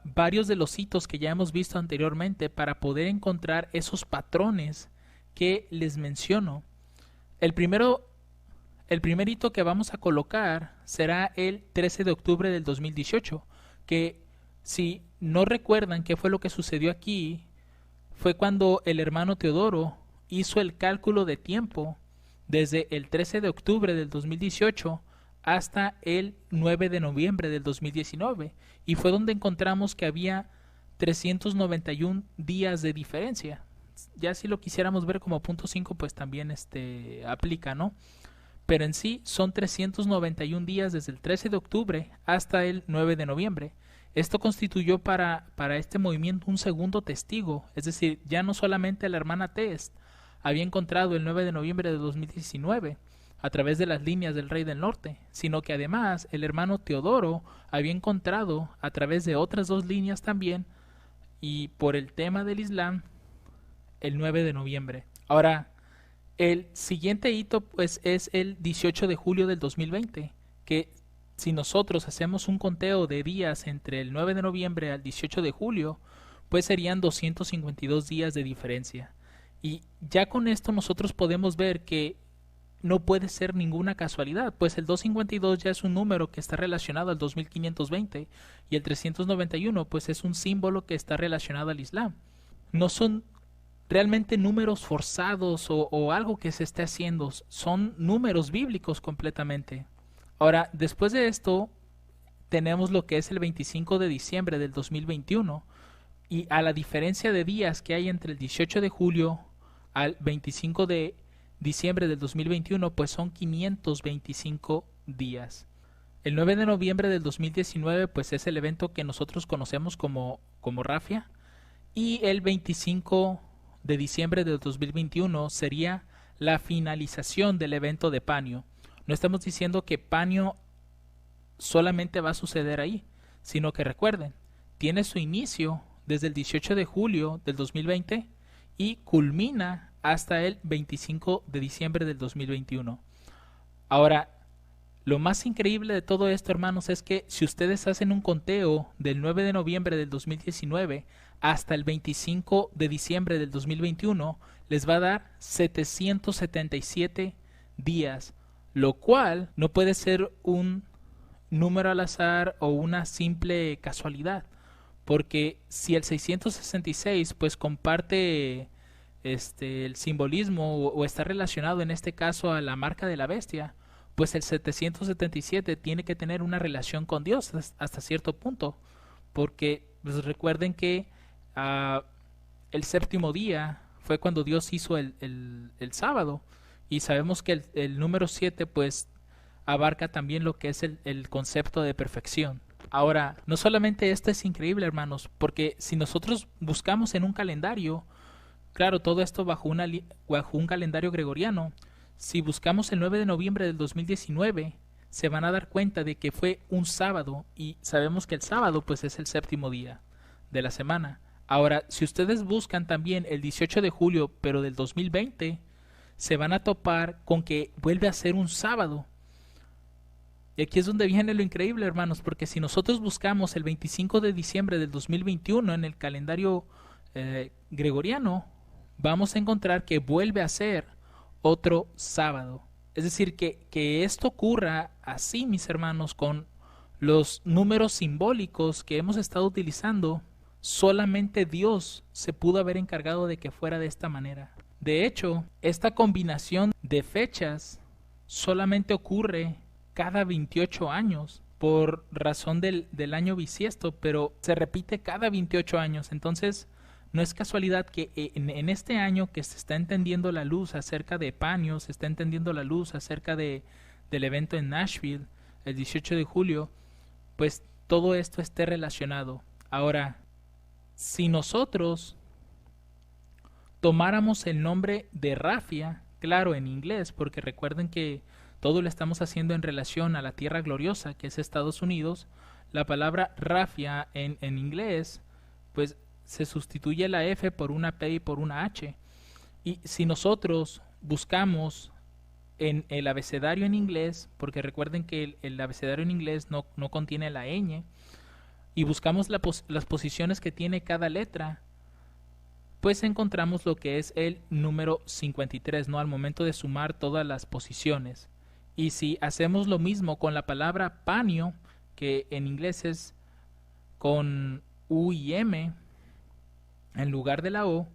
varios de los hitos que ya hemos visto anteriormente para poder encontrar esos patrones que les menciono. El primer hito que vamos a colocar será el 13 de octubre del 2018, que si no recuerdan qué fue lo que sucedió aquí, fue cuando el hermano Teodoro hizo el cálculo de tiempo desde el 13 de octubre del 2018 hasta el 9 de noviembre del 2019, y fue donde encontramos que había 391 días de diferencia. Ya si lo quisiéramos ver como punto 5, pues también aplica, ¿no? Pero en sí son 391 días desde el 13 de octubre hasta el 9 de noviembre. Esto constituyó para este movimiento un segundo testigo, es decir, ya no solamente la hermana Test había encontrado el 9 de noviembre de 2019 a través de las líneas del rey del norte, sino que además el hermano Teodoro había encontrado a través de otras 2 líneas también, y por el tema del Islam, el 9 de noviembre. Ahora, el siguiente hito pues es el 18 de julio del 2020, que si nosotros hacemos un conteo de días entre el 9 de noviembre al 18 de julio, pues serían 252 días de diferencia. Y ya con esto nosotros podemos ver que no puede ser ninguna casualidad, pues el 252 ya es un número que está relacionado al 2520 y el 391 pues es un símbolo que está relacionado al Islam. No son realmente números forzados o algo que se esté haciendo, son números bíblicos completamente. Ahora, después de esto, tenemos lo que es el 25 de diciembre del 2021 y a la diferencia de días que hay entre el 18 de julio al 25 de diciembre del 2021, pues son 525 días. El 9 de noviembre del 2019 pues es el evento que nosotros conocemos como Rafia, y el 25 de diciembre del 2021 sería la finalización del evento de Panio. No estamos diciendo que Panio solamente va a suceder ahí, sino que recuerden, tiene su inicio desde el 18 de julio del 2020 y culmina hasta el 25 de diciembre del 2021. Ahora, lo más increíble de todo esto, hermanos, es que si ustedes hacen un conteo del 9 de noviembre del 2019 hasta el 25 de diciembre del 2021, les va a dar 777 días, lo cual no puede ser un número al azar o una simple casualidad, porque si el 666 pues comparte el simbolismo o está relacionado en este caso a la marca de la bestia, pues el 777 tiene que tener una relación con Dios hasta cierto punto, porque pues, recuerden que el séptimo día fue cuando Dios hizo el sábado, y sabemos que el número 7 pues abarca también lo que es el concepto de perfección. Ahora, no solamente esto es increíble, hermanos, porque si nosotros buscamos en un calendario, claro, todo esto bajo un calendario gregoriano, si buscamos el 9 de noviembre del 2019, se van a dar cuenta de que fue un sábado, y sabemos que el sábado pues es el séptimo día de la semana. Ahora, si ustedes buscan también el 18 de julio, pero del 2020, se van a topar con que vuelve a ser un sábado. Y aquí es donde viene lo increíble, hermanos, porque si nosotros buscamos el 25 de diciembre del 2021 en el calendario gregoriano, vamos a encontrar que vuelve a ser otro sábado. Es decir, que esto ocurra así, mis hermanos, con los números simbólicos que hemos estado utilizando, solamente Dios se pudo haber encargado de que fuera de esta manera. De hecho, esta combinación de fechas solamente ocurre cada 28 años por razón del año bisiesto, pero se repite cada 28 años. Entonces, no es casualidad que en este año que se está entendiendo la luz acerca de Panio, se está entendiendo la luz acerca del evento en Nashville, el 18 de julio, pues todo esto esté relacionado. Ahora, si nosotros tomáramos el nombre de Rafia, claro, en inglés, porque recuerden que todo lo estamos haciendo en relación a la tierra gloriosa, que es Estados Unidos, la palabra Rafia en inglés, pues se sustituye la F por una P y por una H. Y si nosotros buscamos en el abecedario en inglés, porque recuerden que el abecedario en inglés no contiene la ñ, y buscamos las posiciones que tiene cada letra, pues encontramos lo que es el número 53, ¿no? Al momento de sumar todas las posiciones. Y si hacemos lo mismo con la palabra panio, que en inglés es con U y M en lugar de la O,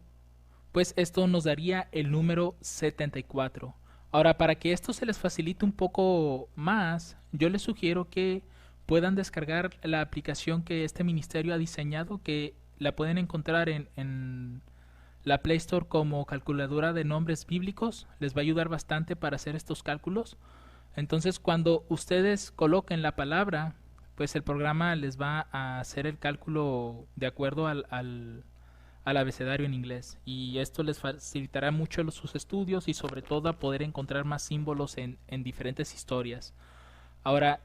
pues esto nos daría el número 74. Ahora, para que esto se les facilite un poco más, yo les sugiero que puedan descargar la aplicación que este ministerio ha diseñado, que la pueden encontrar en la Play Store como calculadora de nombres bíblicos. Les va a ayudar bastante para hacer estos cálculos. Entonces, cuando ustedes coloquen la palabra, pues el programa les va a hacer el cálculo de acuerdo al abecedario en inglés, y esto les facilitará mucho sus estudios y sobre todo a poder encontrar más símbolos en diferentes historias. Ahora,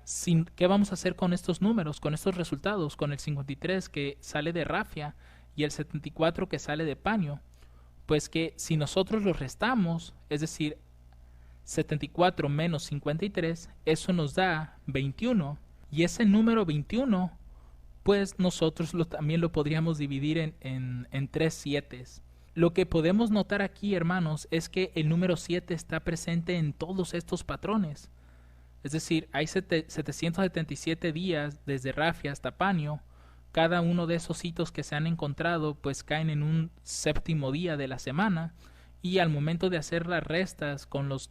¿qué vamos a hacer con estos números, con estos resultados? Con el 53 que sale de Rafia y el 74 que sale de Panio. Pues que si nosotros los restamos, es decir, 74 menos 53, eso nos da 21, y ese número 21 pues nosotros también lo podríamos dividir en 3 sietes. Lo que podemos notar aquí, hermanos, es que el número 7 está presente en todos estos patrones. Es decir, hay 777 días desde Rafia hasta Panio. Cada uno de esos hitos que se han encontrado pues caen en un séptimo día de la semana, y al momento de hacer las restas con los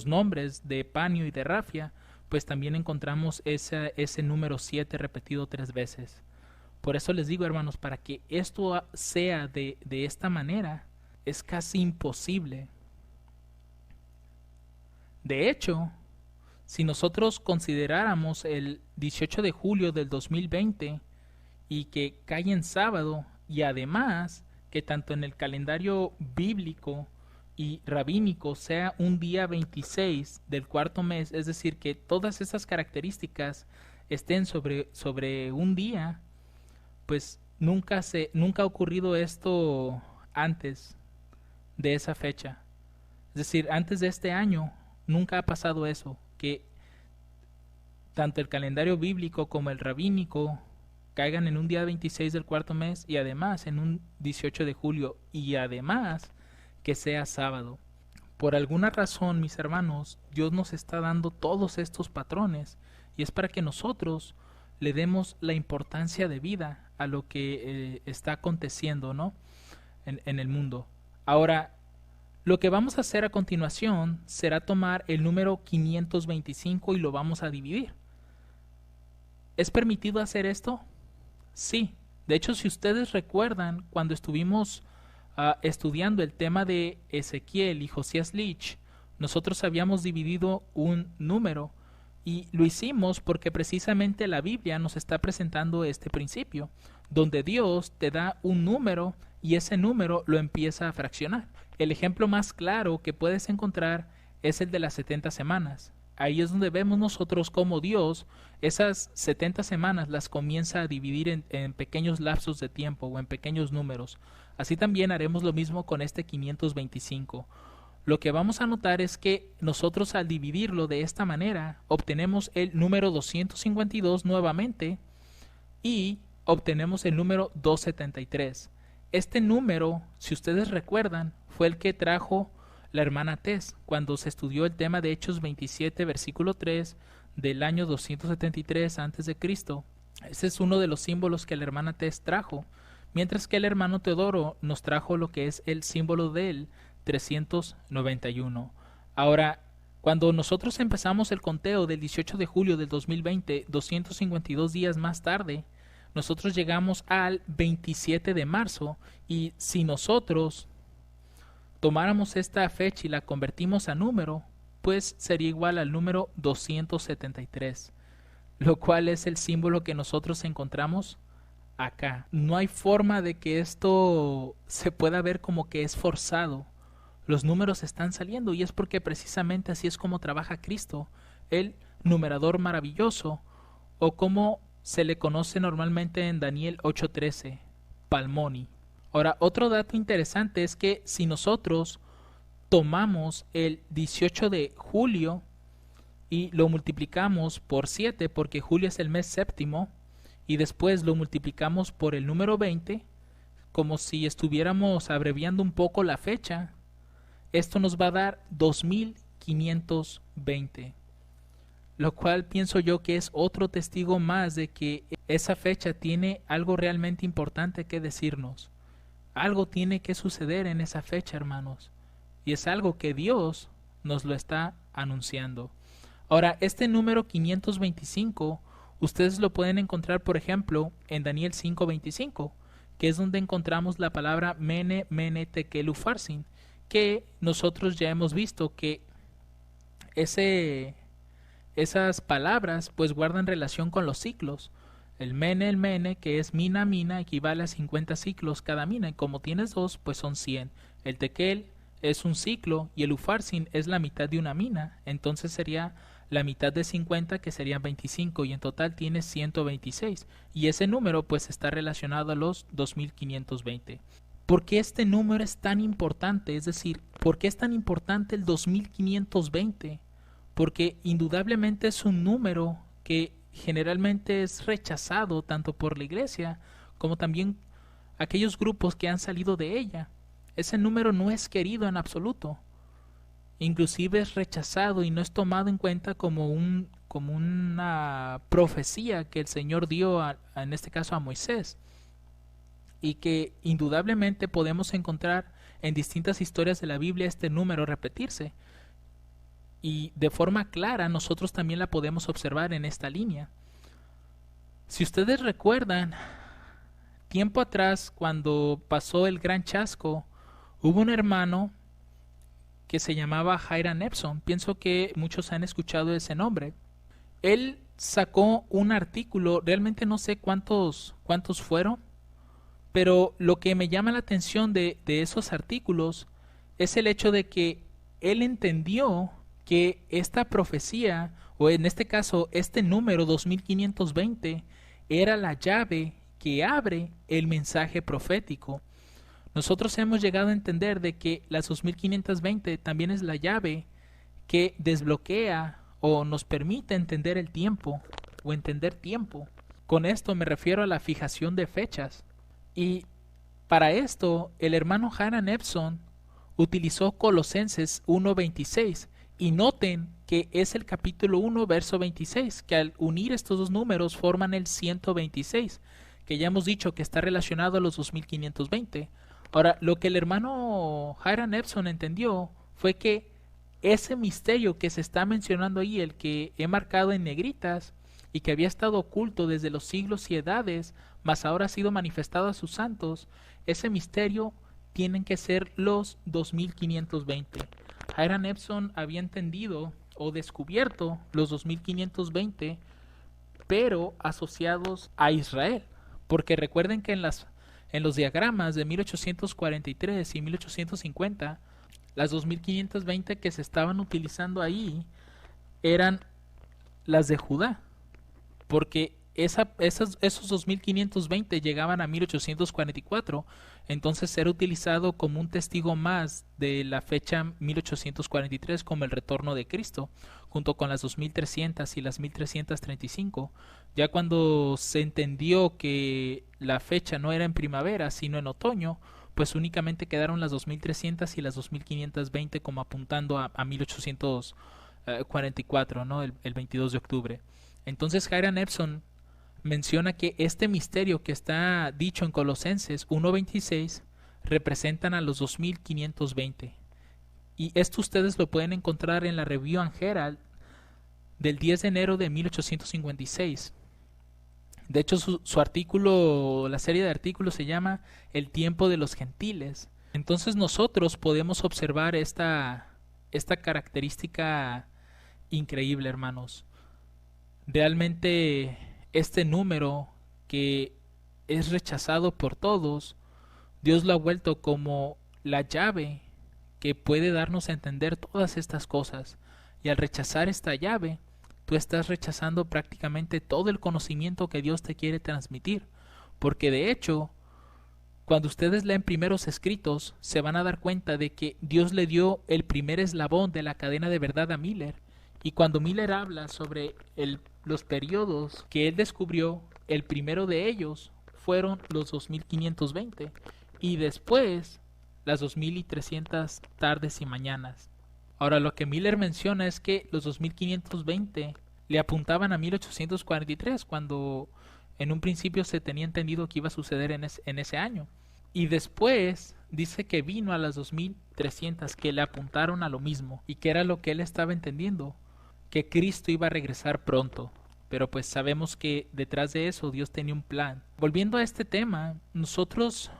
nombres de Panio y de Rafia, pues también encontramos ese número 7 repetido 3 veces. Por eso les digo, hermanos, para que esto sea de esta manera, es casi imposible. De hecho, si nosotros consideráramos el 18 de julio del 2020 y que cae en sábado, y además que tanto en el calendario bíblico y rabínico sea un día 26 del cuarto mes, es decir, que todas esas características estén sobre un día, pues nunca ha ocurrido esto antes de esa fecha. Es decir, antes de este año nunca ha pasado eso, que tanto el calendario bíblico como el rabínico caigan en un día 26 del cuarto mes, y además en un 18 de julio, y además que sea sábado. Por alguna razón, mis hermanos, Dios nos está dando todos estos patrones, y es para que nosotros le demos la importancia de vida a lo que está aconteciendo, ¿no? en el mundo. Ahora, lo que vamos a hacer a continuación será tomar el número 525 y lo vamos a dividir. ¿Es permitido hacer esto? Sí. De hecho, si ustedes recuerdan, cuando estuvimos estudiando el tema de Ezequiel y Josías Lich, nosotros habíamos dividido un número, y lo hicimos porque precisamente la Biblia nos está presentando este principio, donde Dios te da un número y ese número lo empieza a fraccionar. El ejemplo más claro que puedes encontrar es el de las 70 semanas. Ahí es donde vemos nosotros cómo Dios esas 70 semanas las comienza a dividir en pequeños lapsos de tiempo o en pequeños números. Así también haremos lo mismo con este 525. Lo que vamos a notar es que nosotros, al dividirlo de esta manera, obtenemos el número 252 nuevamente y obtenemos el número 273. Este número, si ustedes recuerdan, fue el que trajo la hermana Tess cuando se estudió el tema de Hechos 27 versículo 3 del año 273 a.C. Ese es uno de los símbolos que la hermana Tess trajo, mientras que el hermano Teodoro nos trajo lo que es el símbolo del 391. Ahora, cuando nosotros empezamos el conteo del 18 de julio del 2020, 252 días más tarde, nosotros llegamos al 27 de marzo, y si nosotros tomáramos esta fecha y la convertimos a número, pues sería igual al número 273, lo cual es el símbolo que nosotros encontramos acá. No hay forma de que esto se pueda ver como que es forzado. Los números están saliendo, y es porque precisamente así es como trabaja Cristo, el numerador maravilloso, o como se le conoce normalmente en Daniel 8:13, Palmoni. Ahora, otro dato interesante es que si nosotros tomamos el 18 de julio y lo multiplicamos por 7, porque julio es el mes séptimo, y después lo multiplicamos por el número 20, como si estuviéramos abreviando un poco la fecha, esto nos va a dar 2520, lo cual pienso yo que es otro testigo más de que esa fecha tiene algo realmente importante que decirnos. Algo tiene que suceder en esa fecha, hermanos, y es algo que Dios nos lo está anunciando. Ahora, este número 525 ustedes lo pueden encontrar, por ejemplo, en Daniel 5:25, que es donde encontramos la palabra Mene, Mene, Tekel, Ufarsin, que nosotros ya hemos visto que esas palabras pues guardan relación con los ciclos. El mene, que es mina, mina, equivale a 50 ciclos cada mina, y como tienes dos, pues son 100. El tekel es un ciclo, y el ufarsin es la mitad de una mina, entonces sería la mitad de 50, que serían 25, y en total tienes 126. Y ese número pues está relacionado a los 2520. ¿Por qué este número es tan importante? Es decir, ¿por qué es tan importante el 2520? Porque indudablemente es un número que generalmente es rechazado tanto por la iglesia como también aquellos grupos que han salido de ella. Ese número no es querido en absoluto. Inclusive es rechazado y no es tomado en cuenta como una profecía que el Señor dio en este caso a Moisés, y que indudablemente podemos encontrar en distintas historias de la Biblia este número repetirse, y de forma clara nosotros también la podemos observar en esta línea. Si ustedes recuerdan, tiempo atrás, cuando pasó el gran chasco, hubo un hermano que se llamaba Hiram Epson. Pienso que muchos han escuchado ese nombre. Él sacó un artículo, realmente no sé cuántos fueron, pero lo que me llama la atención de esos artículos es el hecho de que él entendió que esta profecía, o en este caso este número 2520, era la llave que abre el mensaje profético. Nosotros hemos llegado a entender de que las 2520 también es la llave que desbloquea o nos permite entender el tiempo o entender tiempo. Con esto me refiero a la fijación de fechas. Y para esto el hermano Hiram Epson utilizó Colosenses 1:26, y noten que es el capítulo 1 verso 26, que al unir estos dos números forman el 126, que ya hemos dicho que está relacionado a los 2520. Ahora, lo que el hermano Hiram Epson entendió fue que ese misterio que se está mencionando ahí, el que he marcado en negritas, y que había estado oculto desde los siglos y edades, mas ahora ha sido manifestado a sus santos, ese misterio tienen que ser los 2520. Hiram Epson había entendido o descubierto los 2520, pero asociados a Israel, porque recuerden que en los diagramas de 1843 y 1850, las 2520 que se estaban utilizando ahí eran las de Judá, porque esos 2520 llegaban a 1844, entonces era utilizado como un testigo más de la fecha 1843 como el retorno de Cristo, junto con las 2300 y las 1335. Ya cuando se entendió que la fecha no era en primavera sino en otoño, pues únicamente quedaron las 2300 y las 2520 como apuntando a 1844, ¿no? El 22 de octubre. Entonces Hiram Epson menciona que este misterio que está dicho en Colosenses 1:26 representan a los 2520. Y esto ustedes lo pueden encontrar en la Review and Herald del 10 de enero de 1856. De hecho, su artículo, la serie de artículos se llama El tiempo de los gentiles. Entonces nosotros podemos observar esta característica increíble, hermanos. Realmente este número que es rechazado por todos, Dios lo ha vuelto como la llave que puede darnos a entender todas estas cosas. Y al rechazar esta llave, tú estás rechazando prácticamente todo el conocimiento que Dios te quiere transmitir. Porque de hecho, cuando ustedes leen primeros escritos, se van a dar cuenta de que Dios le dio el primer eslabón de la cadena de verdad a Miller. Y cuando Miller habla sobre los periodos que él descubrió, el primero de ellos fueron los 2520 y después las 2300 tardes y mañanas. Ahora, lo que Miller menciona es que los 2520 le apuntaban a 1843, cuando en un principio se tenía entendido que iba a suceder en ese año. Y después dice que vino a las 2300 que le apuntaron a lo mismo, y que era lo que él estaba entendiendo, que Cristo iba a regresar pronto. Pero pues sabemos que detrás de eso Dios tenía un plan. Volviendo a este tema, nosotros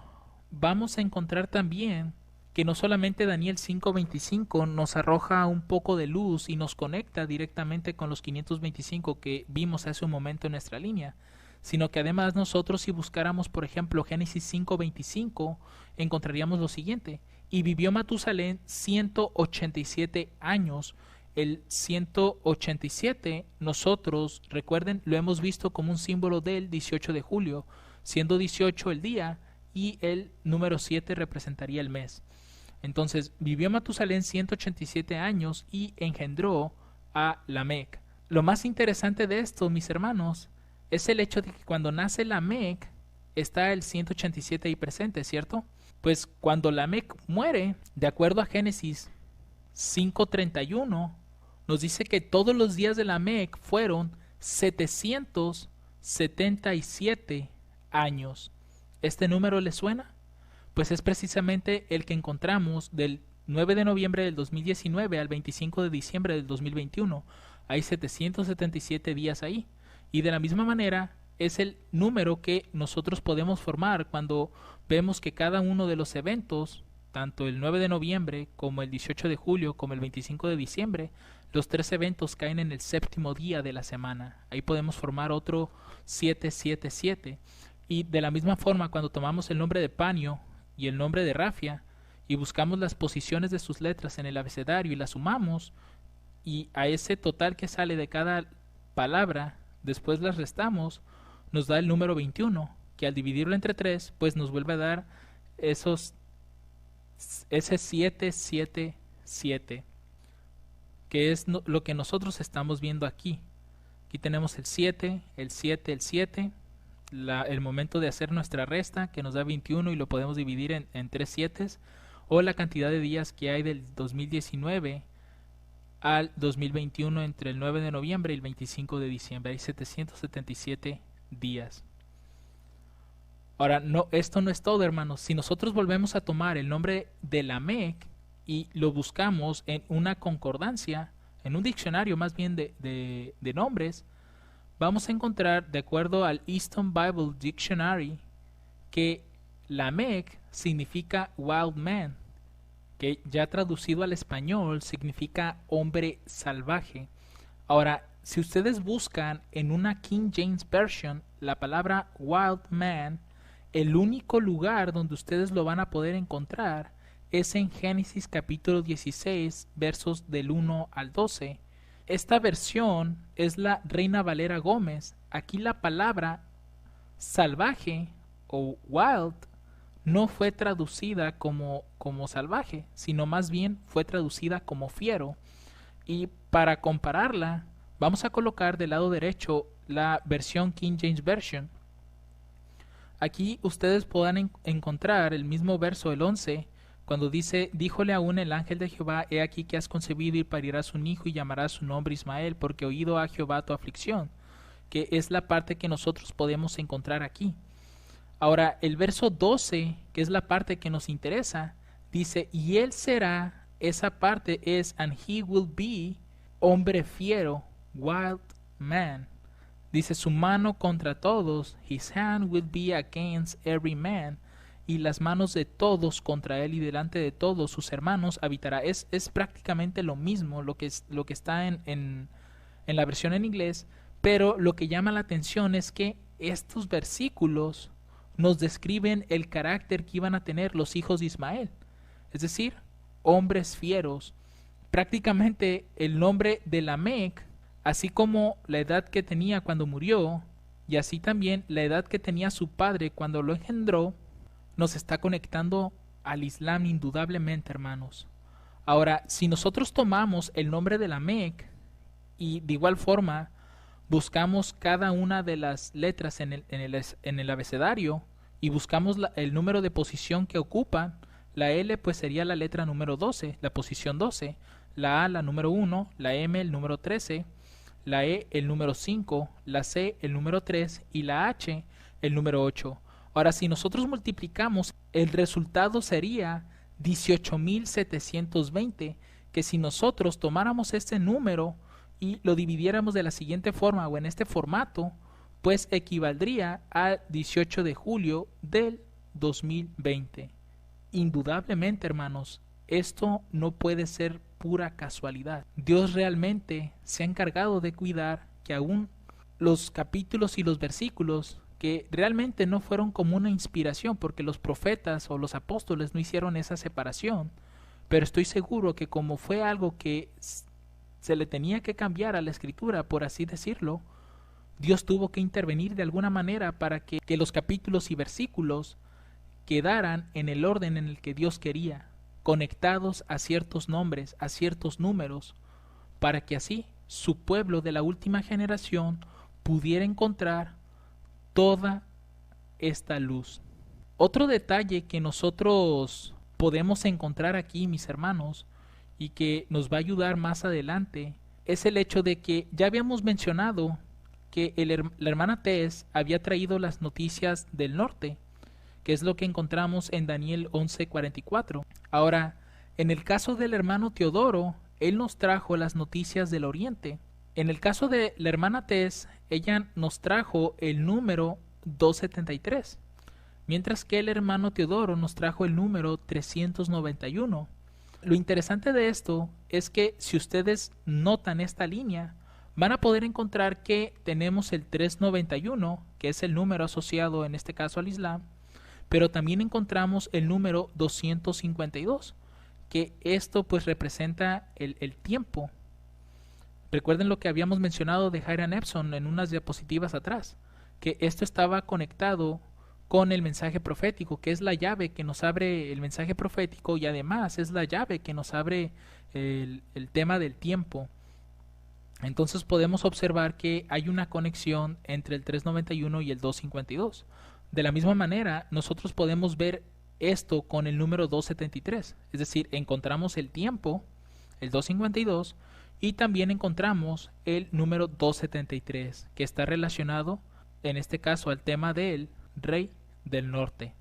vamos a encontrar también que no solamente Daniel 5:25 nos arroja un poco de luz y nos conecta directamente con los 525 que vimos hace un momento en nuestra línea, sino que además nosotros, si buscáramos por ejemplo Génesis 5:25, encontraríamos lo siguiente: y vivió Matusalén 187 años. El 187 nosotros, recuerden, lo hemos visto como un símbolo del 18 de julio, siendo 18 el día y el número 7 representaría el mes. Entonces vivió Matusalén 187 años y engendró a Lamec. lo más interesante de esto, mis hermanos, es el hecho de que cuando nace Lamec está el 187 ahí presente, ¿cierto? Pues cuando Lamec muere, de acuerdo a Génesis 5:31, nos dice que todos los días de Lamec fueron 777 años. ¿Este número le suena? Pues es precisamente el que encontramos del 9 de noviembre del 2019 al 25 de diciembre del 2021. Hay 777 días ahí. Y de la misma manera es el número que nosotros podemos formar cuando vemos que cada uno de los eventos, tanto el 9 de noviembre como el 18 de julio como el 25 de diciembre, los tres eventos caen en el séptimo día de la semana. Ahí podemos formar otro 777. Y de la misma forma, cuando tomamos el nombre de Panio y el nombre de Rafia y buscamos las posiciones de sus letras en el abecedario y las sumamos, y a ese total que sale de cada palabra después las restamos, nos da el número 21, que al dividirlo entre 3 pues nos vuelve a dar ese 777, que es lo que nosotros estamos viendo aquí. Aquí tenemos el 7, el 7, el 7, el momento de hacer nuestra resta, que nos da 21 y lo podemos dividir en 3 7, o la cantidad de días que hay del 2019 al 2021 entre el 9 de noviembre y el 25 de diciembre. Hay 777 días. Ahora, no, esto no es todo, hermanos. Si nosotros volvemos a tomar el nombre de Lamec y lo buscamos en una concordancia, en un diccionario más bien de nombres, vamos a encontrar, de acuerdo al Easton Bible Dictionary, que Lamec significa wild man, que ya traducido al español significa hombre salvaje. Ahora, si ustedes buscan en una King James Version la palabra wild man, el único lugar donde ustedes lo van a poder encontrar es en Génesis capítulo 16, versos del 1 al 12. Esta versión es la Reina Valera Gómez. Aquí la palabra salvaje o wild no fue traducida como salvaje, sino más bien fue traducida como fiero. Y para compararla, vamos a colocar del lado derecho la versión King James Version. Aquí ustedes podrán encontrar el mismo verso, el 11, cuando dice: díjole aún el ángel de Jehová, he aquí que has concebido y parirás un hijo y llamarás su nombre Ismael, porque oído a Jehová tu aflicción, que es la parte que nosotros podemos encontrar aquí. Ahora, el verso 12, que es la parte que nos interesa, dice: y él será, esa parte es, and he will be, hombre fiero, wild man. Dice: su mano contra todos, his hand will be against every man, y las manos de todos contra él, y delante de todos sus hermanos habitará. Es prácticamente lo mismo lo que está en la versión en inglés, pero lo que llama la atención es que estos versículos nos describen el carácter que iban a tener los hijos de Ismael, es decir, hombres fieros. Prácticamente el nombre de Lamec, así como la edad que tenía cuando murió, y así también la edad que tenía su padre cuando lo engendró, nos está conectando al Islam indudablemente, hermanos. Ahora, si nosotros tomamos el nombre de Lamec y de igual forma buscamos cada una de las letras en el abecedario y buscamos el número de posición que ocupan, la L pues sería la letra número 12, la posición 12, la A la número 1, la M el número 13, la E el número 5, la C el número 3 y la H el número 8. Ahora, si nosotros multiplicamos, el resultado sería 18.720, que si nosotros tomáramos este número y lo dividiéramos de la siguiente forma o en este formato, pues equivaldría al 18 de julio del 2020. Indudablemente, hermanos, esto no puede ser pura casualidad. Dios realmente se ha encargado de cuidar que aún los capítulos y los versículos que realmente no fueron como una inspiración, porque los profetas o los apóstoles no hicieron esa separación, pero estoy seguro que como fue algo que se le tenía que cambiar a la escritura, por así decirlo, Dios tuvo que intervenir de alguna manera para que los capítulos y versículos quedaran en el orden en el que Dios quería, conectados a ciertos nombres, a ciertos números, para que así su pueblo de la última generación pudiera encontrar toda esta luz. Otro detalle que nosotros podemos encontrar aquí, mis hermanos, y que nos va a ayudar más adelante, es el hecho de que ya habíamos mencionado que la hermana Tess había traído las noticias del norte, que es lo que encontramos en Daniel 11:44. Ahora, en el caso del hermano Teodoro, él nos trajo las noticias del oriente. En el caso de la hermana Tess, ella nos trajo el número 273, mientras que el hermano Teodoro nos trajo el número 391. Lo interesante de esto es que si ustedes notan esta línea, van a poder encontrar que tenemos el 391, que es el número asociado en este caso al Islam, pero también encontramos el número 252, que esto pues representa el tiempo. Recuerden lo que habíamos mencionado de Hiram Epson en unas diapositivas atrás, que esto estaba conectado con el mensaje profético, que es la llave que nos abre el mensaje profético y además es la llave que nos abre el tema del tiempo. Entonces podemos observar que hay una conexión entre el 391 y el 252. De la misma manera, nosotros podemos ver esto con el número 273, es decir, encontramos el tiempo, el 252, y también encontramos el número 273, que está relacionado, en este caso, al tema del rey del norte.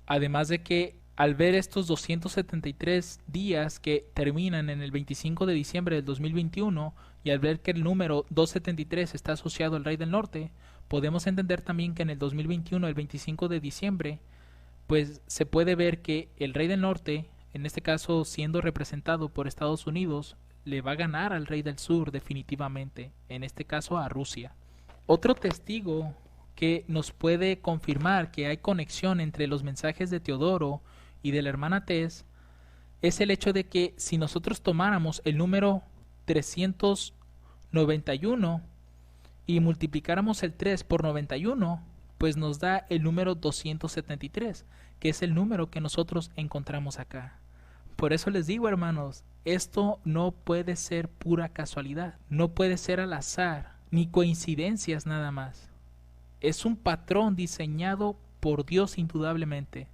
Además de que al ver estos 273 días que terminan en el 25 de diciembre del 2021 y al ver que el número 273 está asociado al rey del norte, podemos entender también que en el 2021, el 25 de diciembre, pues se puede ver que el rey del norte, en este caso siendo representado por Estados Unidos, le va a ganar al rey del sur definitivamente, en este caso a Rusia. Otro testigo que nos puede confirmar que hay conexión entre los mensajes de Teodoro y de la hermana Tess es el hecho de que si nosotros tomáramos el número 391 y multiplicáramos el 3 por 91, pues nos da el número 273, que es el número que nosotros encontramos acá. Por eso les digo, hermanos, esto no puede ser pura casualidad, no puede ser al azar, ni coincidencias nada más. Es un patrón diseñado por Dios indudablemente,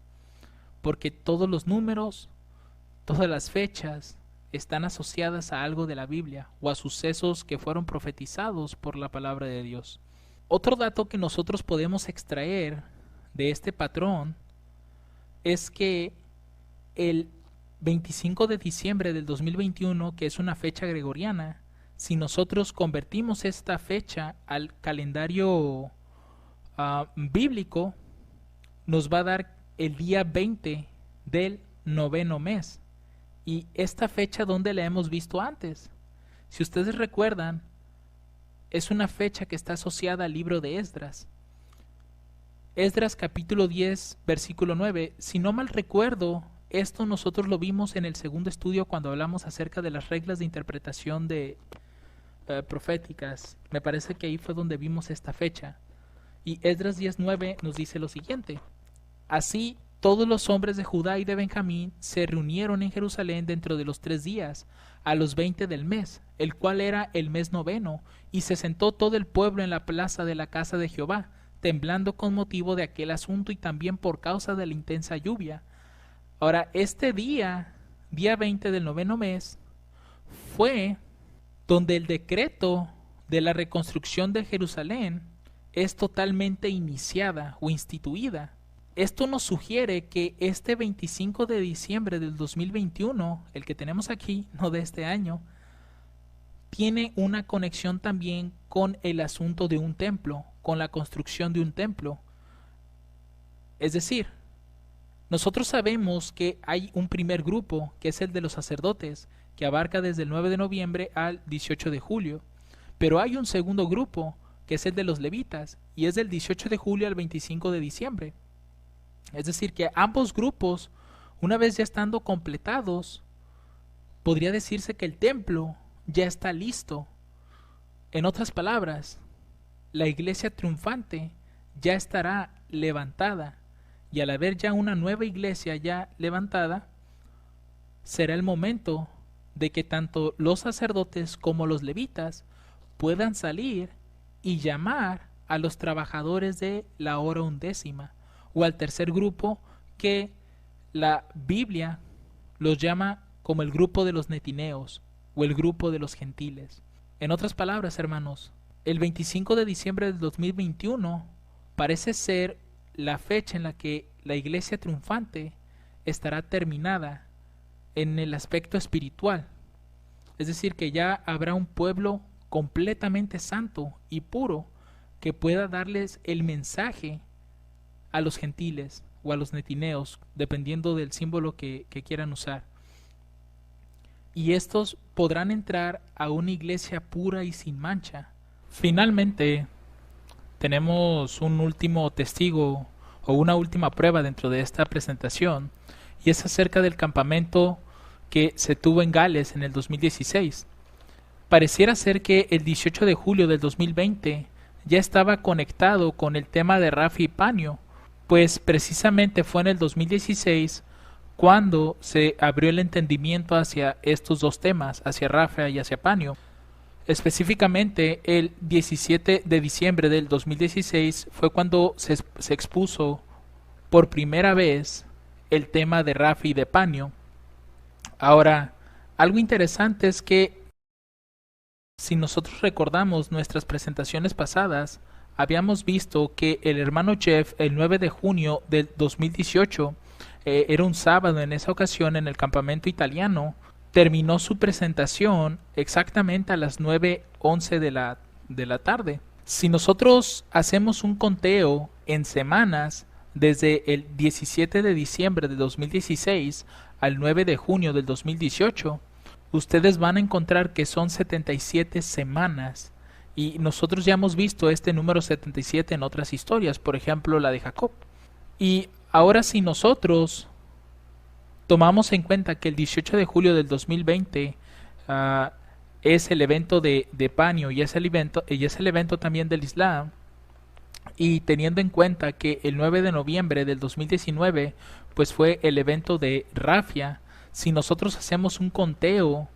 porque todos los números, todas las fechas están asociadas a algo de la Biblia o a sucesos que fueron profetizados por la palabra de Dios. Otro dato que nosotros podemos extraer de este patrón es que el 25 de diciembre del 2021, que es una fecha gregoriana, si nosotros convertimos esta fecha al calendario bíblico, nos va a dar el día 20 del noveno mes. Y esta fecha, ¿dónde la hemos visto antes? Si ustedes recuerdan, es una fecha que está asociada al libro de Esdras. Esdras capítulo 10, versículo 9. Si no mal recuerdo, esto nosotros lo vimos en el segundo estudio cuando hablamos acerca de las reglas de interpretación de proféticas. Me parece que ahí fue donde vimos esta fecha. Y Esdras 10:9 nos dice lo siguiente: así todos los hombres de Judá y de Benjamín se reunieron en Jerusalén dentro de los 3 días, a los 20 del mes, el cual era el mes noveno, y se sentó todo el pueblo en la plaza de la casa de Jehová, temblando con motivo de aquel asunto y también por causa de la intensa lluvia. Ahora, este día 20 del noveno mes, fue donde el decreto de la reconstrucción de Jerusalén es totalmente iniciada o instituida. Esto nos sugiere que este 25 de diciembre del 2021, el que tenemos aquí, no de este año, tiene una conexión también con el asunto de un templo, con la construcción de un templo. Es decir, nosotros sabemos que hay un primer grupo, que es el de los sacerdotes, que abarca desde el 9 de noviembre al 18 de julio. Pero hay un segundo grupo, que es el de los levitas, y es del 18 de julio al 25 de diciembre. Es decir, que ambos grupos, una vez ya estando completados, podría decirse que el templo ya está listo. En otras palabras, la iglesia triunfante ya estará levantada, y al haber ya una nueva iglesia ya levantada, será el momento de que tanto los sacerdotes como los levitas puedan salir y llamar a los trabajadores de la hora undécima, o al tercer grupo que la Biblia los llama como el grupo de los netineos o el grupo de los gentiles. En otras palabras, hermanos, el 25 de diciembre del 2021 parece ser la fecha en la que la iglesia triunfante estará terminada en el aspecto espiritual. Es decir, que ya habrá un pueblo completamente santo y puro que pueda darles el mensaje a los gentiles o a los netineos, dependiendo del símbolo que quieran usar. Y estos podrán entrar a una iglesia pura y sin mancha. Finalmente, tenemos un último testigo o una última prueba dentro de esta presentación, y es acerca del campamento que se tuvo en Gales en el 2016. Pareciera ser que el 18 de julio del 2020 ya estaba conectado con el tema de Rafi y Panio, pues precisamente fue en el 2016 cuando se abrió el entendimiento hacia estos dos temas, hacia Rafa y hacia Panio. Específicamente el 17 de diciembre del 2016 fue cuando se expuso por primera vez el tema de Rafi y de Panio. Ahora, algo interesante es que si nosotros recordamos nuestras presentaciones pasadas, habíamos visto que el hermano Jeff el 9 de junio del 2018, era un sábado en esa ocasión en el campamento italiano, terminó su presentación exactamente a las 9:11 de la tarde. Si nosotros hacemos un conteo en semanas desde el 17 de diciembre de 2016 al 9 de junio del 2018, ustedes van a encontrar que son 77 semanas. Y nosotros ya hemos visto este número 77 en otras historias, por ejemplo la de Jacob. Y ahora si nosotros tomamos en cuenta que el 18 de julio del 2020 es el evento de Panio y es el evento también del Islam, y teniendo en cuenta que el 9 de noviembre del 2019 pues fue el evento de Rafia, si nosotros hacemos un conteo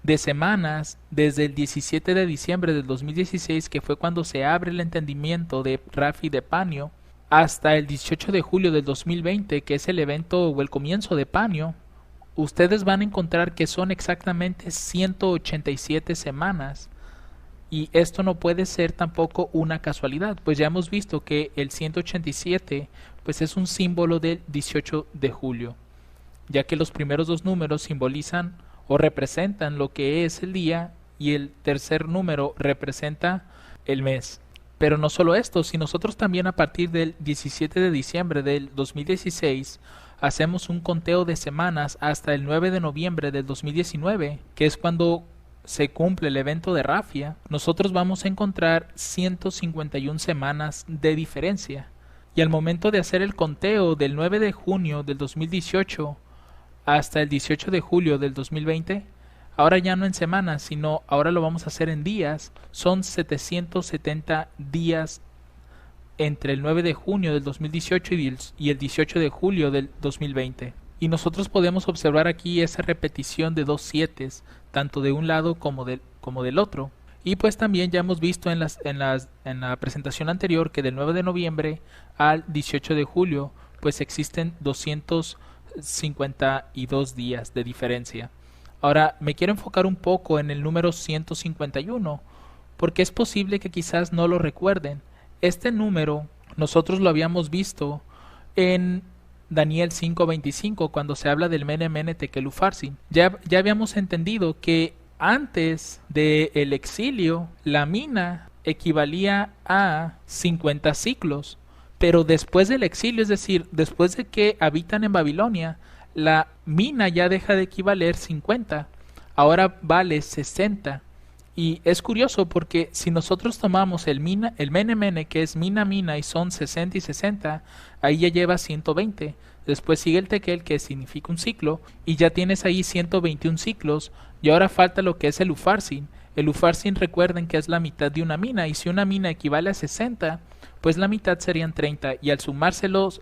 de semanas desde el 17 de diciembre del 2016, que fue cuando se abre el entendimiento de Rafi y de Panio, hasta el 18 de julio del 2020, que es el evento o el comienzo de Panio, ustedes van a encontrar que son exactamente 187 semanas. Y esto no puede ser tampoco una casualidad, pues ya hemos visto que el 187 pues es un símbolo del 18 de julio, ya que los primeros dos números simbolizan o representan lo que es el día y el tercer número representa el mes. Pero no solo esto, si nosotros también a partir del 17 de diciembre del 2016 hacemos un conteo de semanas hasta el 9 de noviembre del 2019, que es cuando se cumple el evento de Rafia, nosotros vamos a encontrar 151 semanas de diferencia. Y al momento de hacer el conteo del 9 de junio del 2018 hasta el 18 de julio del 2020, ahora ya no en semanas, sino ahora lo vamos a hacer en días, son 770 días entre el 9 de junio del 2018 y el 18 de julio del 2020. Y nosotros podemos observar aquí esa repetición de dos sietes, tanto de un lado como del otro. Y pues también ya hemos visto en la presentación anterior que del 9 de noviembre al 18 de julio pues existen 252 días de diferencia. Ahora me quiero enfocar un poco en el número 151, porque es posible que quizás no lo recuerden. Este número nosotros lo habíamos visto en Daniel 5:25, cuando se habla del Mene Mene Tekel Upharsin. Ya habíamos entendido que antes del exilio la mina equivalía a 50 ciclos, pero después del exilio, es decir, después de que habitan en Babilonia, la mina ya deja de equivaler 50, ahora vale 60. Y es curioso porque si nosotros tomamos el Mene Mene, que es mina mina, y son 60 y 60, ahí ya lleva 120. Después sigue el Tekel, que significa un ciclo, y ya tienes ahí 121 ciclos, y ahora falta lo que es el Upharsin. El Upharsin, recuerden que es la mitad de una mina, y si una mina equivale a 60, pues la mitad serían 30, y al sumárselos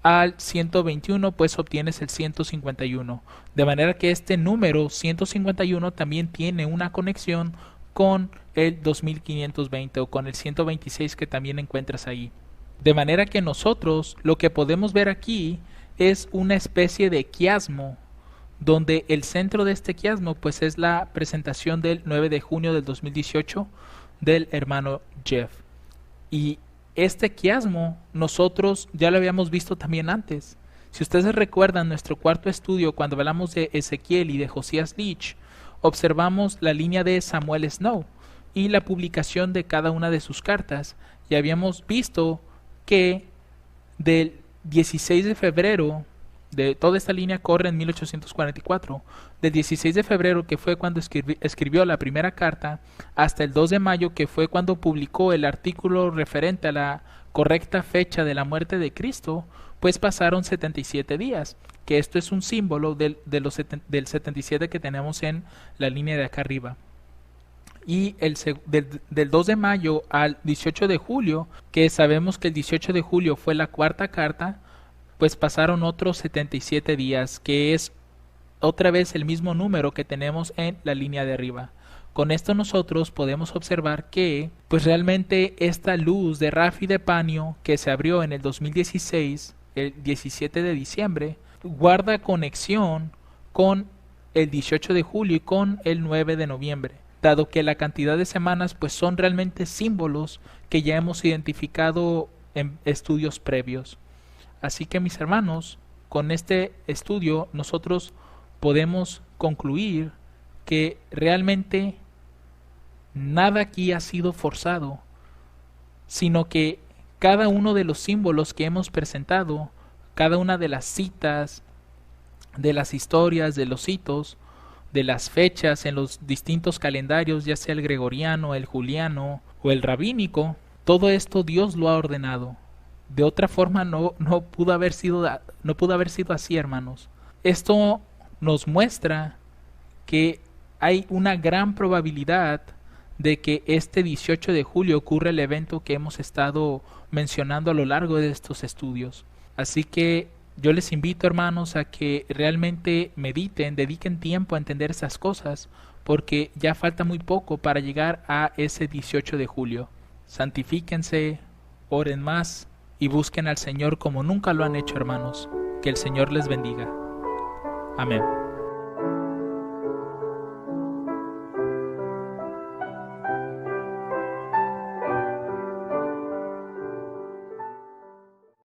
al 121, pues obtienes el 151. De manera que este número 151 también tiene una conexión con el 2520 o con el 126 que también encuentras ahí. De manera que nosotros lo que podemos ver aquí es una especie de quiasmo, donde el centro de este quiasmo pues es la presentación del 9 de junio del 2018 del hermano Jeff. Y este quiasmo nosotros ya lo habíamos visto también antes. Si ustedes recuerdan nuestro cuarto estudio cuando hablamos de Ezequiel y de Josías Leach, observamos la línea de Samuel Snow y la publicación de cada una de sus cartas, y habíamos visto que del 16 de febrero, de toda esta línea corre en 1844, del 16 de febrero, que fue cuando escribió la primera carta, hasta el 2 de mayo, que fue cuando publicó el artículo referente a la correcta fecha de la muerte de Cristo, pues pasaron 77 días, que esto es un símbolo del 77 que tenemos en la línea de acá arriba. Y del 2 de mayo al 18 de julio, que sabemos que el 18 de julio fue la cuarta carta, pues pasaron otros 77 días, que es otra vez el mismo número que tenemos en la línea de arriba. Con esto nosotros podemos observar que pues realmente esta luz de Rafi de Panio que se abrió en el 2016, el 17 de diciembre, guarda conexión con el 18 de julio y con el 9 de noviembre, dado que la cantidad de semanas pues son realmente símbolos que ya hemos identificado en estudios previos. Así que mis hermanos, con este estudio nosotros podemos concluir que realmente nada aquí ha sido forzado, sino que cada uno de los símbolos que hemos presentado, cada una de las citas, de las historias, de los hitos, de las fechas en los distintos calendarios, ya sea el gregoriano, el juliano o el rabínico, todo esto Dios lo ha ordenado. De otra forma no pudo haber sido así, hermanos. Esto nos muestra que hay una gran probabilidad de que este 18 de julio ocurra el evento que hemos estado mencionando a lo largo de estos estudios. Así que yo les invito, hermanos, a que realmente mediten, dediquen tiempo a entender esas cosas, porque ya falta muy poco para llegar a ese 18 de julio. Santifíquense, oren más y busquen al Señor como nunca lo han hecho, hermanos. Que el Señor les bendiga. Amén.